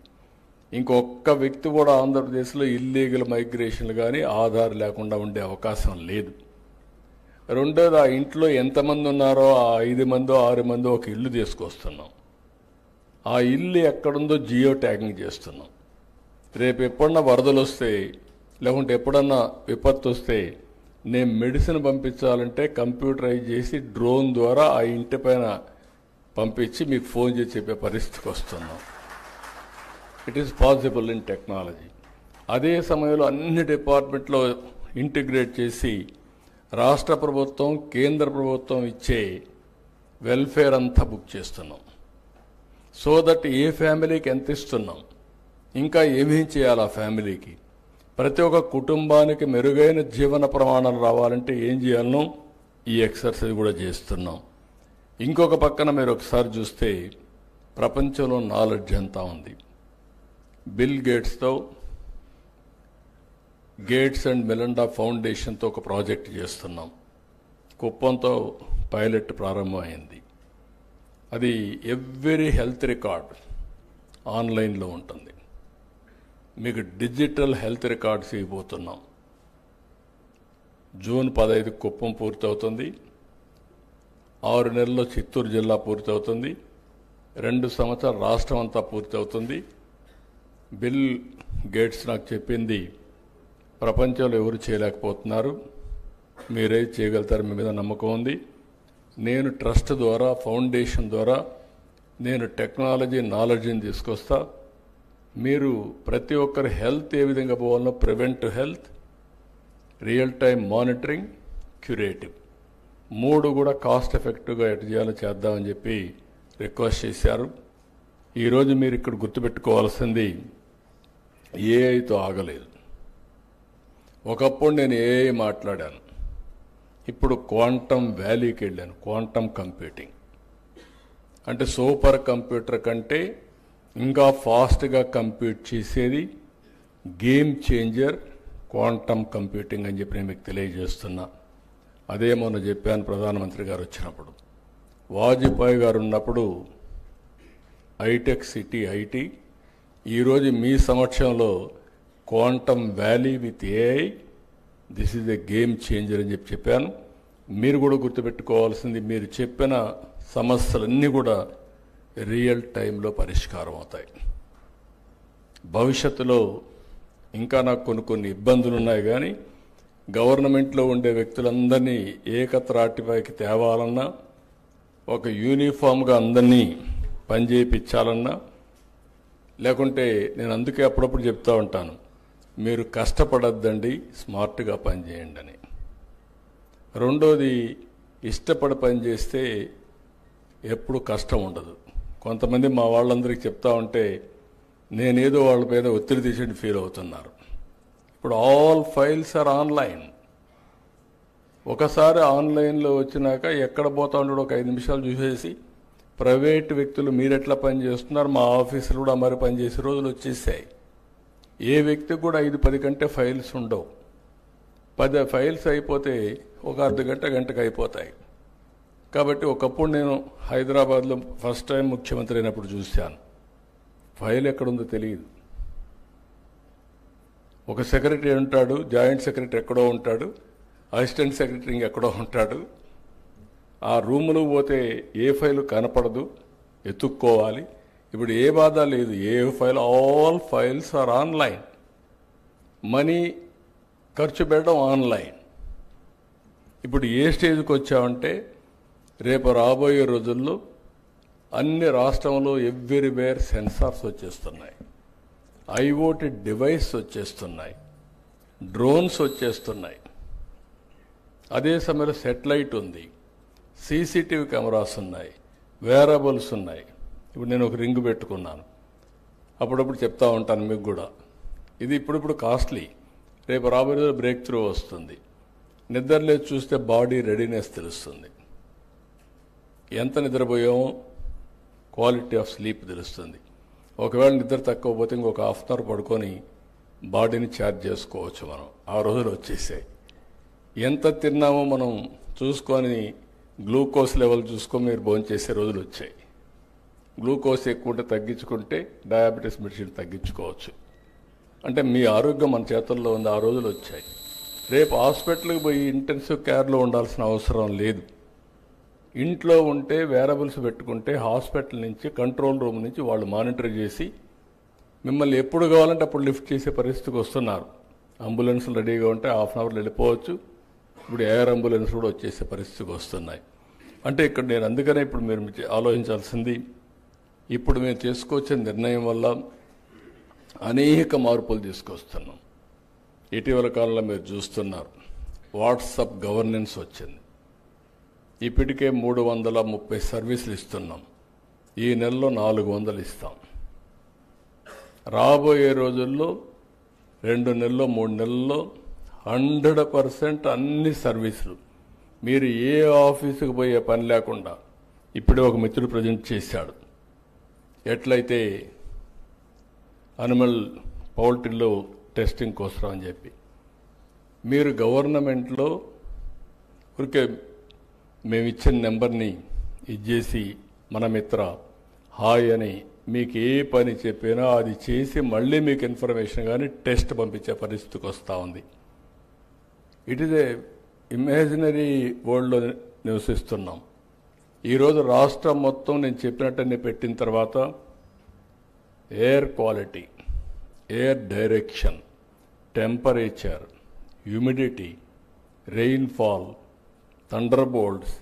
ఇంకొక్క వ్యక్తి కూడా ఆంధ్రప్రదేశ్లో ఇల్లీగల్ మైగ్రేషన్లు కానీ ఆధార్ లేకుండా ఉండే అవకాశం లేదు. రెండోది, ఆ ఇంట్లో ఎంతమంది ఉన్నారో ఆ 5 మందో 6 మందో ఒక ఇల్లు తీసుకొస్తున్నాం. ఆ ఇల్లు ఎక్కడుందో జియో ట్యాగింగ్ చేస్తున్నాం. రేపు ఎప్పుడన్నా వరదలు వస్తే, లేకుంటే ఎప్పుడన్నా విపత్తు వస్తే నేను మెడిసిన్ పంపించాలంటే కంప్యూటరైజ్ చేసి డ్రోన్ ద్వారా ఆ ఇంటి పైన పంపించి మీకు ఫోన్ చేసి చెప్పే పరిస్థితికి వస్తున్నాం. It is possible in technology. అదే సమయంలో అన్ని డిపార్ట్మెంట్లో ఇంటిగ్రేట్ చేసి రాష్ట్ర ప్రభుత్వం కేంద్ర ప్రభుత్వం ఇచ్చే వెల్ఫేర్ అంతా బుక్ చేస్తున్నాం. సో దట్ ఏ ఫ్యామిలీకి ఎంత ఇస్తున్నాం, ఇంకా ఏమేం చేయాలి ఆ ఫ్యామిలీకి, ప్రతి ఒక్క కుటుంబానికి మెరుగైన జీవన ప్రమాణాలు రావాలంటే ఏం చేయాలనో ఈ ఎక్సర్సైజ్ కూడా చేస్తున్నాం. ఇంకొక పక్కన మీరు ఒకసారి చూస్తే ప్రపంచంలో నాలెడ్జ్ అంతా ఉంది. బిల్ గేట్స్తో గేట్స్ అండ్ మెలిండా ఫౌండేషన్తో ఒక ప్రాజెక్ట్ చేస్తున్నాం. కుప్పంతో పైలట్ ప్రారంభమైంది. అది ఎవ్రీ హెల్త్ రికార్డ్ ఆన్లైన్లో ఉంటుంది. మీకు డిజిటల్ హెల్త్ రికార్డ్స్ ఇవ్వబోతున్నాం. జూన్ 15 కుప్పం పూర్తవుతుంది. 6 నెలల్లో చిత్తూరు జిల్లా పూర్తవుతుంది. 2 సంవత్సరాలు రాష్ట్రం అంతా పూర్తవుతుంది. బిల్ గేట్స్ నాకు చెప్పింది, ప్రపంచంలో ఎవరు చేయలేకపోతున్నారు, మీరే చేయగలుగుతారు, మీ మీద నమ్మకం ఉంది. నేను ట్రస్ట్ ద్వారా, ఫౌండేషన్ ద్వారా నేను టెక్నాలజీ నాలెడ్జ్ని తీసుకొస్తా. మీరు ప్రతి ఒక్కరి హెల్త్ ఏ విధంగా పోవాలో, preventive health, real time monitoring, curative, 3 కూడా కాస్ట్ ఎఫెక్టివ్గా ఎటు చేయాలో చేద్దామని చెప్పి రిక్వెస్ట్ చేశారు. ఈరోజు మీరు ఇక్కడ గుర్తుపెట్టుకోవాల్సింది, ఏఐతో ఆగలేదు. ఒకప్పుడు నేను ఏఐ మాట్లాడాను, ఇప్పుడు క్వాంటమ్ వ్యాలీకి వెళ్ళాను. క్వాంటమ్ కంప్యూటింగ్ అంటే సూపర్ కంప్యూటర్ కంటే ఇంకా ఫాస్ట్గా కంప్యూట్ చేసేది గేమ్ చేంజర్ క్వాంటమ్ కంప్యూటింగ్ అని చెప్పి నేను మీకు తెలియజేస్తున్నా. అదే మొన్న చెప్పాను ప్రధానమంత్రి గారు వచ్చినప్పుడు. వాజ్పేయి గారు ఉన్నప్పుడు హైటెక్ సిటీ ఐటీ, ఈరోజు మీ సమక్షంలో quantum valley with AI, this is a game changer అని చెప్పాను. మీరు కూడా గుర్తుపెట్టుకోవాల్సింది, మీరు చెప్పిన సమస్యలన్నీ కూడా రియల్ టైంలో పరిష్కారం అవుతాయి. భవిష్యత్తులో ఇంకా నాకు కొన్ని ఇబ్బందులు ఉన్నాయి, కానీ గవర్నమెంట్లో ఉండే వ్యక్తులందరినీ ఏకత్రాటిపైకి తేవాలన్నా, ఒక యూనిఫామ్గా అందరినీ పనిచేయించాలన్నా, లేకుంటే నేను అందుకే అప్పుడప్పుడు చెప్తూ ఉంటాను, మీరు కష్టపడద్దండి, స్మార్ట్గా పనిచేయండి అని. రెండోది, ఇష్టపడి పనిచేస్తే ఎప్పుడు కష్టం ఉండదు. కొంతమంది మా వాళ్ళందరికీ చెప్తా ఉంటే నేనేదో వాళ్ళ మీద ఒత్తిడి తీసి ఫీల్ అవుతున్నారు. ఇప్పుడు ఆల్ ఫైల్స్ ఆర్ ఆన్లైన్. ఒకసారి ఆన్లైన్లో వచ్చినాక ఎక్కడ పోతా ఉంటాడో ఒక 5 నిమిషాలు చూసేసి, ప్రైవేట్ వ్యక్తులు మీరెట్లా పనిచేస్తున్నారు, మా ఆఫీసులు కూడా మరి పనిచేసే రోజులు వచ్చేసాయి. ఏ వ్యక్తికి కూడా 5-10 కంటే ఫైల్స్ ఉండవు. 10 ఫైల్స్ అయిపోతే ఒక అర్ధ గంటకి అయిపోతాయి. కాబట్టి ఒకప్పుడు నేను హైదరాబాద్లో ఫస్ట్ టైం ముఖ్యమంత్రి అయినప్పుడు చూశాను, ఫైల్ ఎక్కడుందో తెలియదు. ఒక సెక్రటరీ ఉంటాడు, జాయింట్ సెక్రటరీ ఎక్కడో ఉంటాడు, అసిస్టెంట్ సెక్రటరీ ఇంకెక్కడో ఉంటాడు. ఆ రూములో పోతే ఏ ఫైలు కనపడదు, ఎత్తుక్కోవాలి. ఇప్పుడు ఏ బాధ లేదు, ఏ file, all files are online. Money ఖర్చు పెట్టడం ఆన్లైన్. ఇప్పుడు ఏ స్టేజ్కి వచ్చామంటే, రేపు రాబోయే రోజుల్లో అన్ని రాష్ట్రంలో ఎవ్రీవేర్ సెన్సార్స్ వచ్చేస్తున్నాయి, ఐఓటీ డివైస్ వచ్చేస్తున్నాయి, డ్రోన్స్ వచ్చేస్తున్నాయి. అదే సమయంలో సెటిలైట్ ఉంది, సీసీటీవీ కెమెరాస్ ఉన్నాయి, వేరబుల్స్ ఉన్నాయి. ఇప్పుడు నేను ఒక రింగ్ పెట్టుకున్నాను, అప్పుడప్పుడు చెప్తా ఉంటాను మీకు కూడా. ఇది ఇప్పుడు కాస్ట్లీ, రేపు రాబోయే రోజు బ్రేక్ త్రూ వస్తుంది. నిద్రలేదు చూస్తే బాడీ రెడీనెస్ తెలుస్తుంది, ఎంత నిద్రపోయామో క్వాలిటీ ఆఫ్ స్లీప్ తెలుస్తుంది. ఒకవేళ నిద్ర తక్కువ పోతే ఇంకొక హాఫ్ అన్ అవర్ పడుకొని బాడీని ఛార్జ్ చేసుకోవచ్చు మనం. ఆ రోజులు వచ్చేసాయి. ఎంత తిన్నామో మనం చూసుకొని గ్లూకోజ్ లెవెల్ చూసుకొని మీరు భోంచేసే రోజులు వచ్చాయి. గ్లూకోజ్ ఎక్కువ ఉంటే తగ్గించుకుంటే డయాబెటీస్ మెడిసిన్ తగ్గించుకోవచ్చు. అంటే మీ ఆరోగ్యం మన చేతుల్లో ఉంది. ఆ రోజులు వచ్చాయి. రేపు హాస్పిటల్కి పోయి ఇంటెన్సివ్ కేర్లో ఉండాల్సిన అవసరం లేదు. ఇంట్లో ఉంటే వేరబుల్స్ పెట్టుకుంటే హాస్పిటల్ నుంచి, కంట్రోల్ రూమ్ నుంచి వాళ్ళు మానిటర్ చేసి మిమ్మల్ని ఎప్పుడు కావాలంటే అప్పుడు లిఫ్ట్ చేసే పరిస్థితికి వస్తున్నారు. అంబులెన్స్లు రెడీగా ఉంటే హాఫ్ అన్ అవర్లో వెళ్ళిపోవచ్చు. ఇప్పుడు ఎయిర్ అంబులెన్స్ కూడా వచ్చేసే పరిస్థితికి వస్తున్నాయి. అంటే ఇక్కడ నేను అందుకనే ఇప్పుడు మీరు ఆలోచించాల్సింది, ఇప్పుడు మేము చేసుకోవచ్చే నిర్ణయం వల్ల అనేక మార్పులు తీసుకొస్తున్నాం. ఇటీవల కాలంలో మీరు చూస్తున్నారు, వాట్సాప్ గవర్నెన్స్ వచ్చింది. ఇప్పటికే 330 సర్వీసులు ఇస్తున్నాం. ఈ నెలలో 400 ఇస్తాం. రాబోయే రోజుల్లో 2 నెలల్లో 3 నెలల్లో 100% అన్ని సర్వీసులు మీరు ఏ ఆఫీసుకు పోయే పని లేకుండా. ఇప్పుడే ఒక మిత్రుడు ప్రజెంట్ చేశాడు, ఎట్లయితే అనిమల్ పౌల్ట్రీలో టెస్టింగ్ కోసం అని చెప్పి. మీరు గవర్నమెంట్లో ఊరికే మేము ఇచ్చిన నెంబర్ని ఇచ్చేసి మన మిత్ర హాయ్ అని మీకు ఏ పని చెప్పినా అది చేసి మళ్ళీ మీకు ఇన్ఫర్మేషన్ కానీ టెస్ట్ పంపించే పరిస్థితికి వస్తూ ఉంది. ఇట్ ఈజ్ ఏ ఇమాజినరీ వరల్డ్లో నివసిస్తున్నాం. ఈరోజు రాష్ట్రం మొత్తం నేను చెప్పినట్టన్నీ పెట్టిన తర్వాత air quality, air direction, temperature, humidity, rainfall, thunder bolts,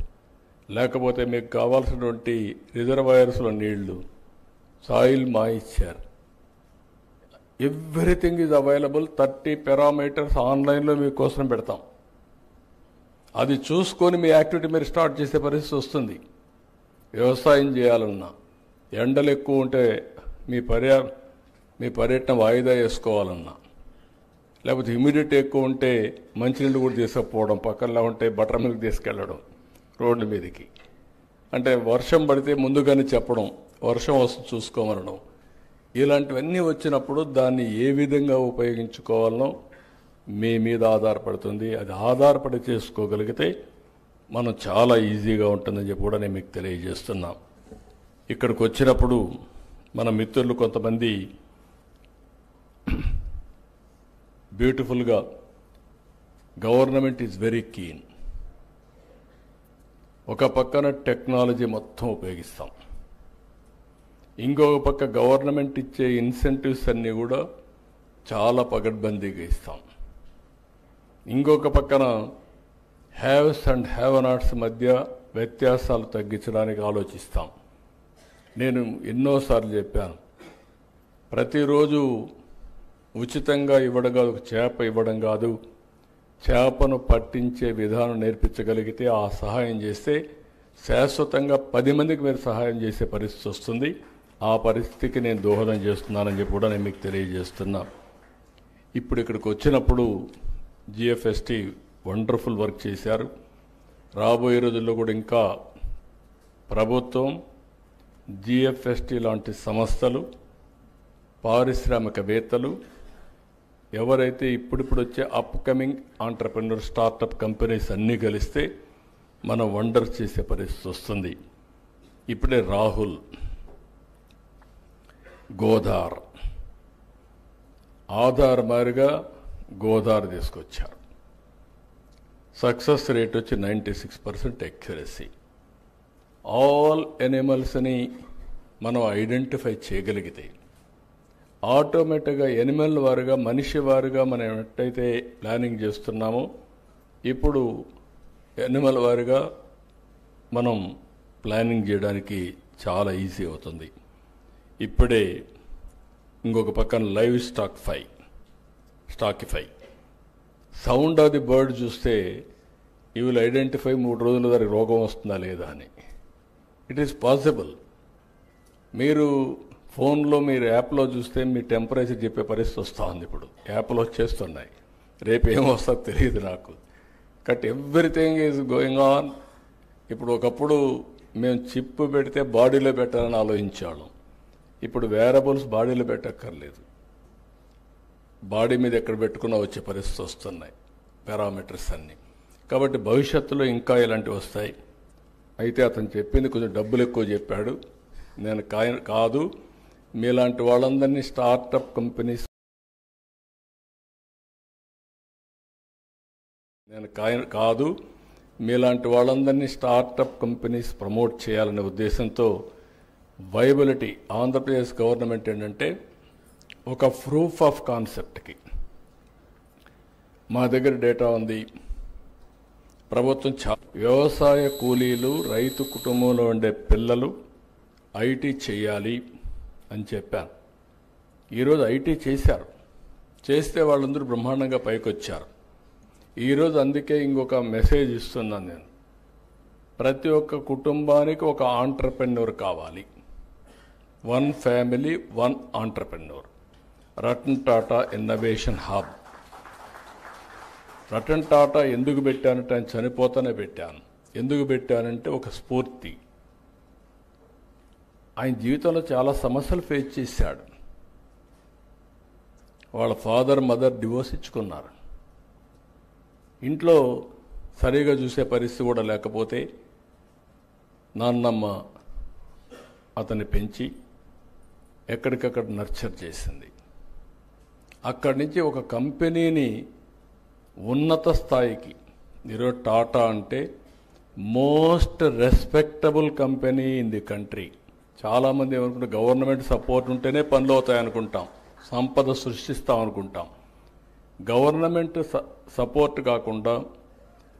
లేకపోతే మీకు కావాల్సినటువంటి రిజర్వాయర్స్లో నీళ్లు, soil moisture, everything is available. 30 parameters ఆన్లైన్లో మీకోసం పెడతాం. అది చూసుకొని మీ యాక్టివిటీ మీరు స్టార్ట్ చేసే పరిస్థితి వస్తుంది. వ్యవసాయం చేయాలన్నా, ఎండలు ఎక్కువ ఉంటే మీ పర్యటన వాయిదా వేసుకోవాలన్నా, లేకపోతే హ్యూమిడిటీ ఎక్కువ ఉంటే మంచినీళ్ళు కూడా తీసుకుపోవడం, పక్కన ఉంటే బటర్ మిల్క్ తీసుకెళ్ళడం రోడ్డు మీదకి. అంటే వర్షం పడితే ముందుగానే చెప్పడం, వర్షం వస్తుంది చూసుకోమనడం. ఇలాంటివన్నీ వచ్చినప్పుడు దాన్ని ఏ విధంగా ఉపయోగించుకోవాలనో మీ మీద ఆధారపడుతుంది. అది ఆధారపడి చేసుకోగలిగితే మనం చాలా ఈజీగా ఉంటుందని చెప్పి కూడా నేను మీకు తెలియజేస్తున్నాం. ఇక్కడికి వచ్చినప్పుడు మన మిత్రులు కొంతమంది బ్యూటిఫుల్గా గవర్నమెంట్ ఈజ్ వెరీ కీన్. ఒక పక్కన టెక్నాలజీ మొత్తం ఉపయోగిస్తాం, ఇంకొక పక్క గవర్నమెంట్ ఇచ్చే ఇన్సెంటివ్స్ అన్నీ కూడా చాలా పగడ్బందీగా ఇస్తాం. ఇంకొక పక్కన హ్యావ్స్ అండ్ హ్యావ్ నాట్స్ మధ్య వ్యత్యాసాలు తగ్గించడానికి ఆలోచిస్తాం. నేను ఎన్నోసార్లు చెప్పాను, ప్రతిరోజు ఉచితంగా ఇవ్వడం కాదు, ఒక చేప ఇవ్వడం కాదు, చేపను పట్టించే విధానం నేర్పించగలిగితే, ఆ సహాయం చేస్తే శాశ్వతంగా 10 మందికి మీరు సహాయం చేసే పరిస్థితి వస్తుంది. ఆ పరిస్థితికి నేను దోహదం చేస్తున్నానని చెప్పి కూడా నేను మీకు తెలియజేస్తున్నా. ఇప్పుడు ఇక్కడికి వచ్చినప్పుడు జిఎఫ్ఎస్టీ వండర్ఫుల్ వర్క్ చేశారు. రాబోయే రోజుల్లో కూడా ఇంకా ప్రభుత్వం, జిఎఫ్ఎస్టీ లాంటి సంస్థలు, పారిశ్రామికవేత్తలు ఎవరైతే ఇప్పుడిప్పుడు వచ్చే అప్కమింగ్ ఆంటర్ప్రెన్యూర్ స్టార్టప్ కంపెనీస్ అన్నీ కలిస్తే మనం వండర్ చేసే పరిస్థితి వస్తుంది. ఇప్పుడే రాహుల్ గోదార్, ఆధార్ మారిగా గోదార్ తీసుకొచ్చారు. సక్సెస్ రేట్ వచ్చి 96% ఎక్యురసీ. ఆల్ ఎనిమల్స్ని మనం ఐడెంటిఫై చేయగలిగితే ఆటోమేటిక్గా ఎనిమల్ వారుగా, మనిషి వారుగా మనం ఎట్టయితే ప్లానింగ్ చేస్తున్నామో ఇప్పుడు ఎనిమల్ వారుగా మనం ప్లానింగ్ చేయడానికి చాలా ఈజీ అవుతుంది. ఇప్పుడే ఇంకొక పక్కన లైవ్ స్టాకిఫై సౌండ్ ఆఫ్ ది బర్డ్ చూస్తే యూ విల్ ఐడెంటిఫై 3 రోజుల దానికి రోగం వస్తుందా లేదా అని. It is possible. మీరు ఫోన్లో మీరు యాప్లో చూస్తే మీ టెంపరేచర్ చెప్పే పరిస్థితి వస్తూ ఉంది. ఇప్పుడు యాప్లో వచ్చేస్తున్నాయి, రేపు ఏమొస్తుందో తెలియదు నాకు. But everything is going on. ఇప్పుడు ఒకప్పుడు మేము చిప్ పెడితే బాడీలో పెట్టాలని ఆలోచించాము. ఇప్పుడు వేరబుల్స్ బాడీలో పెట్టక్కర్లేదు, బాడీ మీద ఎక్కడ పెట్టుకున్నా వచ్చే పరిస్థితి వస్తున్నాయి పారామీటర్స్ అన్నీ. కాబట్టి భవిష్యత్తులో ఇంకా ఇలాంటివి వస్తాయి. అయితే అతను చెప్పింది కొంచెం డబ్బులు ఎక్కువ చెప్పాడు. నేను కాదు, మీలాంటి వాళ్ళందరినీ స్టార్టప్ కంపెనీస్ ప్రమోట్ చేయాలనే ఉద్దేశంతో వైబిలిటీ ఆంధ్రప్రదేశ్ గవర్నమెంట్ ఏంటంటే ఒక ప్రూఫ్ ఆఫ్ కాన్సెప్ట్కి మా దగ్గర డేటా ఉంది. ప్రభుత్వం వ్యవసాయ కూలీలు, రైతు కుటుంబంలో ఉండే పిల్లలు ఐటీ చేయాలి అని చెప్పాను. ఈరోజు ఐటీ చేశారు, చేస్తే వాళ్ళందరూ బ్రహ్మాండంగా పైకి వచ్చారు. ఈరోజు అందుకే ఇంకొక మెసేజ్ ఇస్తున్నాను నేను. ప్రతి ఒక్క కుటుంబానికి ఒక ఆంట్రప్రెన్యూర్ కావాలి. 1 family 1 entrepreneur. Ratan Tata innovation hub. Ratan Tata ఎందుకు పెట్టానంటే ఆయన చనిపోతానే పెట్టాను. ఎందుకు పెట్టానంటే ఒక స్ఫూర్తి. ఆయన జీవితంలో చాలా సమస్యలు ఫేస్ చేశాడు. వాళ్ళ ఫాదర్ మదర్ డివోర్స్ ఇచ్చుకున్నారు. ఇంట్లో సరిగా చూసే పరిస్థితి కూడా లేకపోతే నాన్నమ్మ అతన్ని పెంచి ఎక్కడికక్కడ నర్చర్ చేసింది. అక్కడి నుంచి ఒక కంపెనీని ఉన్నత స్థాయికి, ఈరోజు టాటా అంటే most respectable company in the country. చాలామంది ఏమనుకుంటే గవర్నమెంట్ సపోర్ట్ ఉంటేనే పనులు అవుతాయి అనుకుంటాం, సంపద సృష్టిస్తాం అనుకుంటాం. గవర్నమెంట్ సపోర్ట్ కాకుండా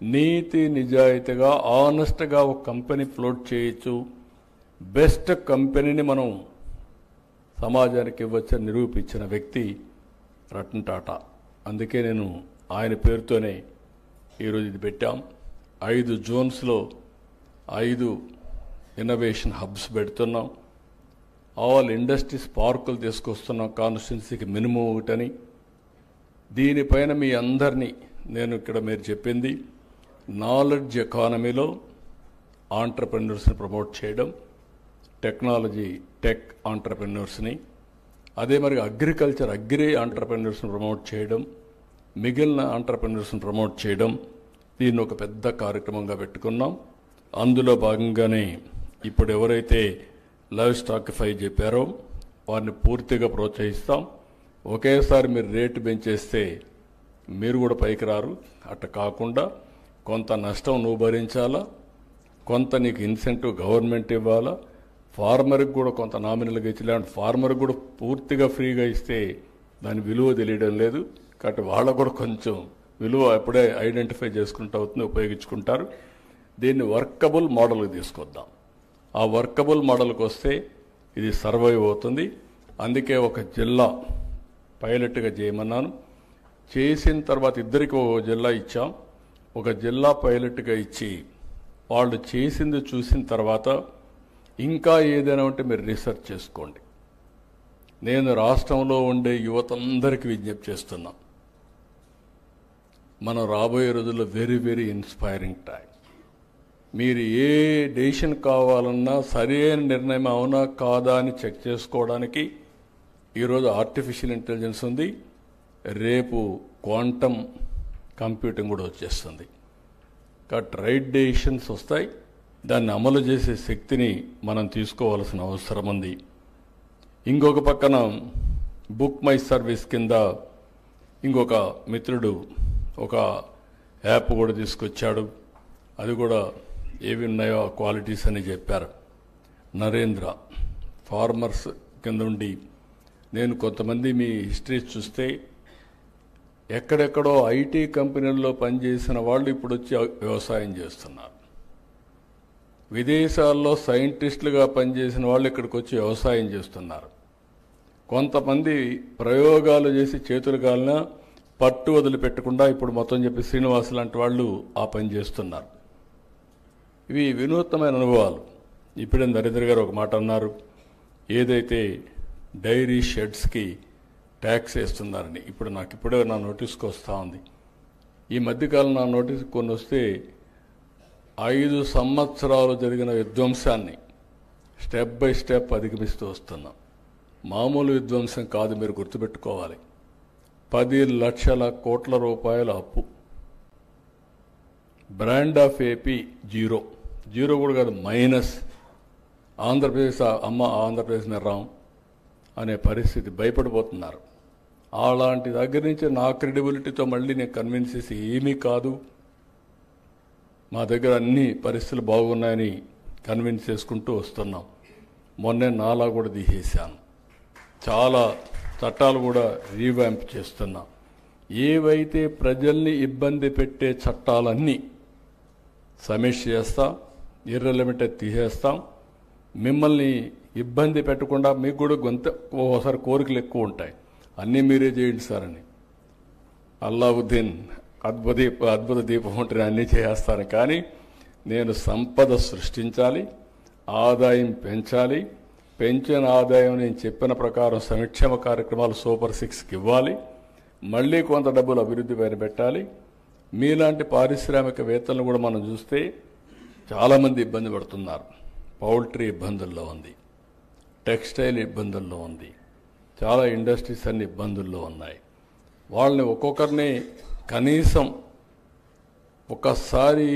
నీతి నిజాయితీగా ఆనెస్ట్గా ఒక కంపెనీ ఫ్లోట్ చేయొచ్చు. బెస్ట్ కంపెనీని మనం సమాజానికి ఇవ్వచ్చని నిరూపించిన వ్యక్తి రతన్ టాటా. అందుకే నేను ఆయన పేరుతోనే ఈరోజు ఇది పెట్టాం. 5 జోన్స్లో 5 ఇన్నోవేషన్ హబ్స్ పెడుతున్నాం. ఆల్ ఇండస్ట్రీస్ పార్కులు తీసుకొస్తున్నాం, కాన్స్టిట్యున్సీకి మినిమం ఒకటని. దీనిపైన మీ అందరినీ నేను ఇక్కడ మీరు చెప్పింది నాలెడ్జ్ ఎకానమీలో ఆంట్రప్రెన్యూర్స్ని ప్రమోట్ చేయడం, టెక్నాలజీ టెక్ ఆంట్రప్రెన్యూర్స్ని, అదే మరి అగ్రికల్చర్ అగ్రి ఆంట్రప్రెన్యూర్స్ని ప్రమోట్ చేయడం, మిగిలిన ఆంట్రప్రెన్యూర్స్ని ప్రమోట్ చేయడం. దీన్ని ఒక పెద్ద కార్యక్రమంగా పెట్టుకున్నాం. అందులో భాగంగానే ఇప్పుడు ఎవరైతే లైవ్ స్టాకిఫై చెప్పారో వారిని పూర్తిగా ప్రోత్సహిస్తాం. ఒకేసారి మీరు రేటు పెంచేస్తే మీరు కూడా పైకి రారు. అట్లా కాకుండా కొంత నష్టం నువ్వు భరించాలా, కొంత నీకు ఇన్సెంటివ్ గవర్నమెంట్ ఇవ్వాలా, ఫార్మర్కి కూడా కొంత నామినల్గా ఇచ్చి, లేదంటే ఫార్మర్కి కూడా పూర్తిగా ఫ్రీగా ఇస్తే దాని విలువ తెలియడం లేదు. కాబట్టి వాళ్ళకు కూడా కొంచెం విలువ ఎప్పుడే ఐడెంటిఫై చేసుకుంటూ అవుతుంది, ఉపయోగించుకుంటారు. దీన్ని వర్కబుల్ మోడల్కి తీసుకొద్దాం. ఆ వర్కబుల్ మోడల్కి వస్తే ఇది సర్వైవ్ అవుతుంది. అందుకే ఒక జిల్లా పైలట్గా చేయమన్నాను. చేసిన తర్వాత ఇద్దరికి ఒక జిల్లా ఇచ్చాం. ఒక జిల్లా పైలట్గా ఇచ్చి వాళ్ళు చేసింది చూసిన తర్వాత ఇంకా ఏదైనా ఉంటే మీరు రీసెర్చ్ చేసుకోండి. నేను రాష్ట్రంలో ఉండే యువతందరికీ విజ్ఞప్తి చేస్తున్నా, మనం రాబోయే రోజుల్లో వెరీ వెరీ ఇన్స్పైరింగ్ టైం. మీరు ఏ డెసిషన్ కావాలన్నా సరైన నిర్ణయం అవునా కాదా అని చెక్ చేసుకోవడానికి ఈరోజు ఆర్టిఫిషియల్ ఇంటెలిజెన్స్ ఉంది, రేపు క్వాంటమ్ కంప్యూటింగ్ కూడా వచ్చేస్తుంది. కాబట్టి రైట్ డెసిషన్స్ వస్తాయి. దాన్ని అమలు చేసే శక్తిని మనం తీసుకోవాల్సిన అవసరం ఉంది. ఇంకొక పక్కన బుక్ మై సర్వీస్ కింద ఇంకొక మిత్రుడు ఒక యాప్ కూడా తీసుకొచ్చాడు. అది కూడా ఏవి ఉన్నాయో ఆ క్వాలిటీస్ అని చెప్పారు. నరేంద్ర ఫార్మర్స్ కింద ఉండి నేను కొంతమంది మీ హిస్టరీ చూస్తే ఎక్కడెక్కడో ఐటీ కంపెనీల్లో పనిచేసిన వాళ్ళు ఇప్పుడు వచ్చి వ్యవసాయం చేస్తున్నారు. విదేశాల్లో సైంటిస్టులుగా పనిచేసిన వాళ్ళు ఇక్కడికి వచ్చి వ్యవసాయం చేస్తున్నారు. కొంతమంది ప్రయోగాలు చేసి చేతులు కాలిన పట్టు వదిలిపెట్టకుండా ఇప్పుడు మొత్తం చెప్పి శ్రీనివాస్ లాంటి వాళ్ళు ఆ పని చేస్తున్నారు. ఇవి వినూత్నమైన అనుభవాలు. ఇప్పుడే నరేంద్ర గారు ఒక మాట అన్నారు, ఏదైతే డైరీ షెడ్స్కి ట్యాక్స్ వేస్తున్నారని. ఇప్పుడు నాకు ఇప్పుడే నా నోటీస్కి వస్తూ ఉంది. ఈ మధ్యకాలం నా నోటీస్ కొన్ని వస్తే 5 సంవత్సరాలు జరిగిన విధ్వంసాన్ని స్టెప్ బై స్టెప్ అధిగమిస్తూ వస్తున్నాం. మామూలు విధ్వంసం కాదు, మీరు గుర్తుపెట్టుకోవాలి. 10 లక్షల కోట్ల రూపాయల అప్పు. బ్రాండ్ ఆఫ్ ఏపీ జీరో కూడా కాదు, మైనస్. ఆంధ్రప్రదేశ్ ఆంధ్రప్రదేశ్ నిర్రాం అనే పరిస్థితి, భయపడిపోతున్నారు. అలాంటి దగ్గర నుంచి నా క్రెడిబిలిటీతో మళ్ళీ నేను కన్విన్స్ చేసి ఏమీ కాదు, మా దగ్గర అన్ని పరిస్థితులు బాగున్నాయని కన్విన్స్ చేసుకుంటూ వస్తున్నాం. మొన్నే నాలా కూడా తీసేశాను, చాలా చట్టాలు కూడా రీవ్యాంప్ చేస్తున్నాం. ఏవైతే ప్రజల్ని ఇబ్బంది పెట్టే చట్టాలన్నీ సమీక్ష చేస్తాం, ఇర్రెలవెంట్ తీసేస్తాం. మిమ్మల్ని ఇబ్బంది పెట్టకుండా మీకు కూడా ఓసారి కోరికలు ఎక్కువ ఉంటాయి, అన్నీ మీరే చేయండి సార్ అని. అల్లావుద్దీన్ అద్భుత దీపం ఉంటే అన్నీ చేస్తాను, కానీ నేను సంపద సృష్టించాలి, ఆదాయం పెంచాలి, పెంచిన ఆదాయం నేను చెప్పిన ప్రకారం సంక్షేమ కార్యక్రమాలు సూపర్ 6కి ఇవ్వాలి, మళ్ళీ కొంత డబ్బులు అభివృద్ధి పైన పెట్టాలి. మీలాంటి పారిశ్రామికవేత్తలను కూడా మనం చూస్తే చాలామంది ఇబ్బంది పడుతున్నారు. పౌల్ట్రీ ఇబ్బందుల్లో ఉంది, టెక్స్టైల్ ఇబ్బందుల్లో ఉంది, చాలా ఇండస్ట్రీస్ అన్ని ఇబ్బందుల్లో ఉన్నాయి. వాళ్ళని ఒక్కొక్కరిని కనీసం ఒకసారి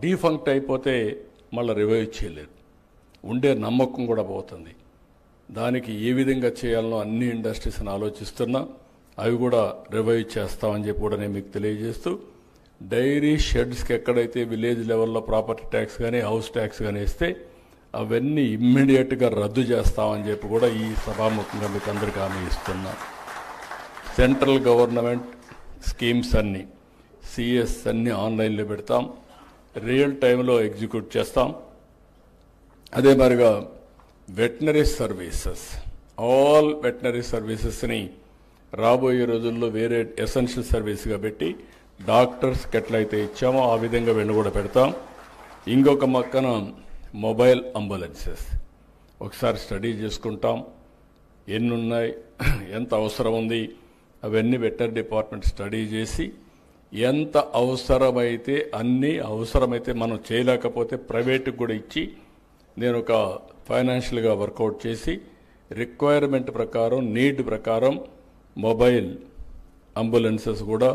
డీఫంక్ట్ అయిపోతే మళ్ళీ రివైవ్ చేయలేదు, ఉండే నమ్మకం కూడా పోతుంది. దానికి ఏ విధంగా చేయాలనో అన్ని ఇండస్ట్రీస్ని ఆలోచిస్తున్నా, అవి కూడా రివైవ్ చేస్తామని చెప్పి కూడా నేను మీకు తెలియజేస్తూ, డైరీ షెడ్స్కి ఎక్కడైతే విలేజ్ లెవెల్లో ప్రాపర్టీ ట్యాక్స్ కానీ హౌస్ ట్యాక్స్ కానీ ఇస్తే అవన్నీ ఇమ్మీడియట్గా రద్దు చేస్తామని చెప్పి కూడా ఈ సభాముఖంగా మీకు అందరికీ హామీ ఇస్తున్నా. సెంట్రల్ గవర్నమెంట్ స్కీమ్స్ అన్నీ సిఎస్ అన్నీ ఆన్లైన్లో పెడతాం, రియల్ టైంలో ఎగ్జిక్యూట్ చేస్తాం. అదే మరిగా వెటనరీ సర్వీసెస్, ఆల్ వెటనరీ సర్వీసెస్ని రాబోయే రోజుల్లో వేరే ఎసెన్షియల్ సర్వీస్గా పెట్టి డాక్టర్స్కి ఎట్లయితే ఇచ్చామో ఆ విధంగా వెన్ను కూడా పెడతాం. ఇంకొక పక్కన మొబైల్ అంబులెన్సెస్ ఒకసారి స్టడీ చేసుకుంటాం, ఎన్ని ఉన్నాయి, ఎంత అవసరం ఉంది, అవన్నీ వెటనరీ డిపార్ట్మెంట్ స్టడీ చేసి ఎంత అవసరమైతే అన్నీ అవసరమైతే మనం చేయలేకపోతే ప్రైవేట్కి కూడా ఇచ్చి నేను ఒక ఫైనాన్షియల్గా వర్కౌట్ చేసి రిక్వైర్మెంట్ ప్రకారం నీడ్ ప్రకారం మొబైల్ అంబులెన్సెస్ కూడా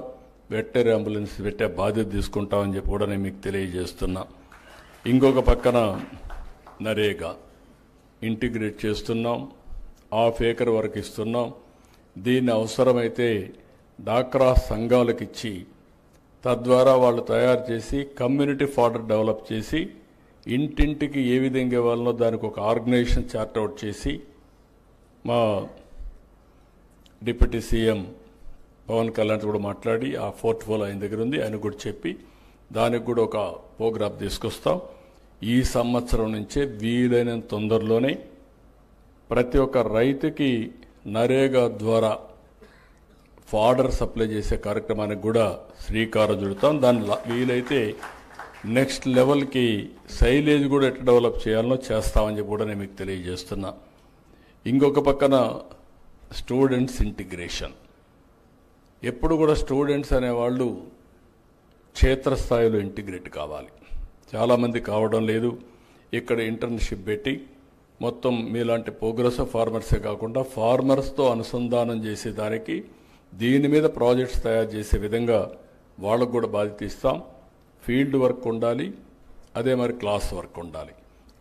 వెటనరీ అంబులెన్స్ పెట్టే బాధ్యత తీసుకుంటామని చెప్పి కూడా నేను మీకు తెలియజేస్తున్నా. ఇంకొక పక్కన నరేగా ఇంటిగ్రేట్ చేస్తున్నాం, హాఫ్ ఏకర్ వరకు ఇస్తున్నాం. దీన్ని అవసరమైతే డాక్రా సంఘాలకు ఇచ్చి తద్వారా వాళ్ళు తయారు చేసి కమ్యూనిటీ ఫాడర్ డెవలప్ చేసి ఇంటింటికి ఏ విధంగా ఇవ్వాలనో దానికి ఒక ఆర్గనైజేషన్ చార్ట్అవుట్ చేసి మా డిప్యూటీ సీఎం పవన్ కళ్యాణ్ కూడా మాట్లాడి ఆ పోర్ట్ఫోలియో ఆయన దగ్గర ఉంది, ఆయన కూడా చెప్పి దానికి కూడా ఒక ప్రోగ్రామ్ తీసుకొస్తాం. ఈ సంవత్సరం నుంచే వీలైనంత తొందరలోనే ప్రతి ఒక్క రైతుకి నరేగా ద్వారా ఫాడర్ సప్లై చేసే కార్యక్రమానికి కూడా శ్రీకారం చుడతాం. దాని వీలైతే నెక్స్ట్ లెవెల్కి సైలేజ్ కూడా ఎట్లా డెవలప్ చేయాలనో చేస్తామని చెప్పి కూడా నేను మీకు తెలియజేస్తున్నా. ఇంకొక పక్కన స్టూడెంట్స్ ఇంటిగ్రేషన్, ఎప్పుడు కూడా స్టూడెంట్స్ అనేవాళ్ళు క్షేత్రస్థాయిలో ఇంటిగ్రేట్ కావాలి, చాలామంది కావడం లేదు. ఇక్కడ ఇంటర్న్షిప్ పెట్టి మొత్తం మీలాంటి ప్రోగ్రెసివ్ ఫార్మర్సే కాకుండా ఫార్మర్స్తో అనుసంధానం చేసేదానికి దీని మీద ప్రాజెక్ట్స్ తయారు చేసే విధంగా వాళ్ళకు కూడా బాధ్యత ఇస్తాం. ఫీల్డ్ వర్క్ ఉండాలి, అదే మరి క్లాస్ వర్క్ ఉండాలి,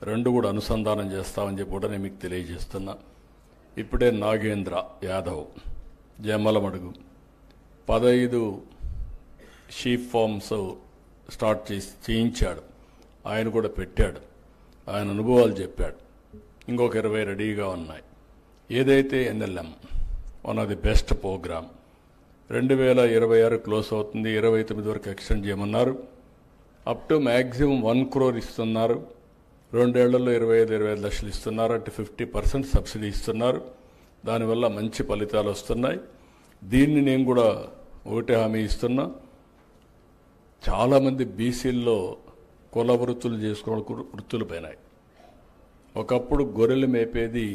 రెండు కూడా అనుసంధానం చేస్తామని చెప్పి కూడా నేను మీకు తెలియజేస్తున్నా. ఇప్పుడే Nagendra Yadav Jammalamadugu 15 sheep farms start చేయించాడు, ఆయన కూడా పెట్టాడు, ఆయన అనుభవాలు చెప్పాడు. ఇంకొక 20 రెడీగా ఉన్నాయి. ఏదైతే NLM one of the best program 2026 close అవుతుంది, 29 వరకు ఎక్స్టెండ్ చేయమన్నారు. అప్ టు మ్యాక్సిమం 1 crore ఇస్తున్నారు, 2 ఏళ్లలో 25 లక్షలు ఇస్తున్నారు, అంటే 50% సబ్సిడీ ఇస్తున్నారు. దానివల్ల మంచి ఫలితాలు వస్తున్నాయి. దీన్ని నేను కూడా ఒకటే హామీ ఇస్తున్నా, చాలామంది బీసీల్లో కుల వృత్తులు చేసుకున్న వృత్తులు పోయినాయి. ఒకప్పుడు గొర్రెలు మేపేది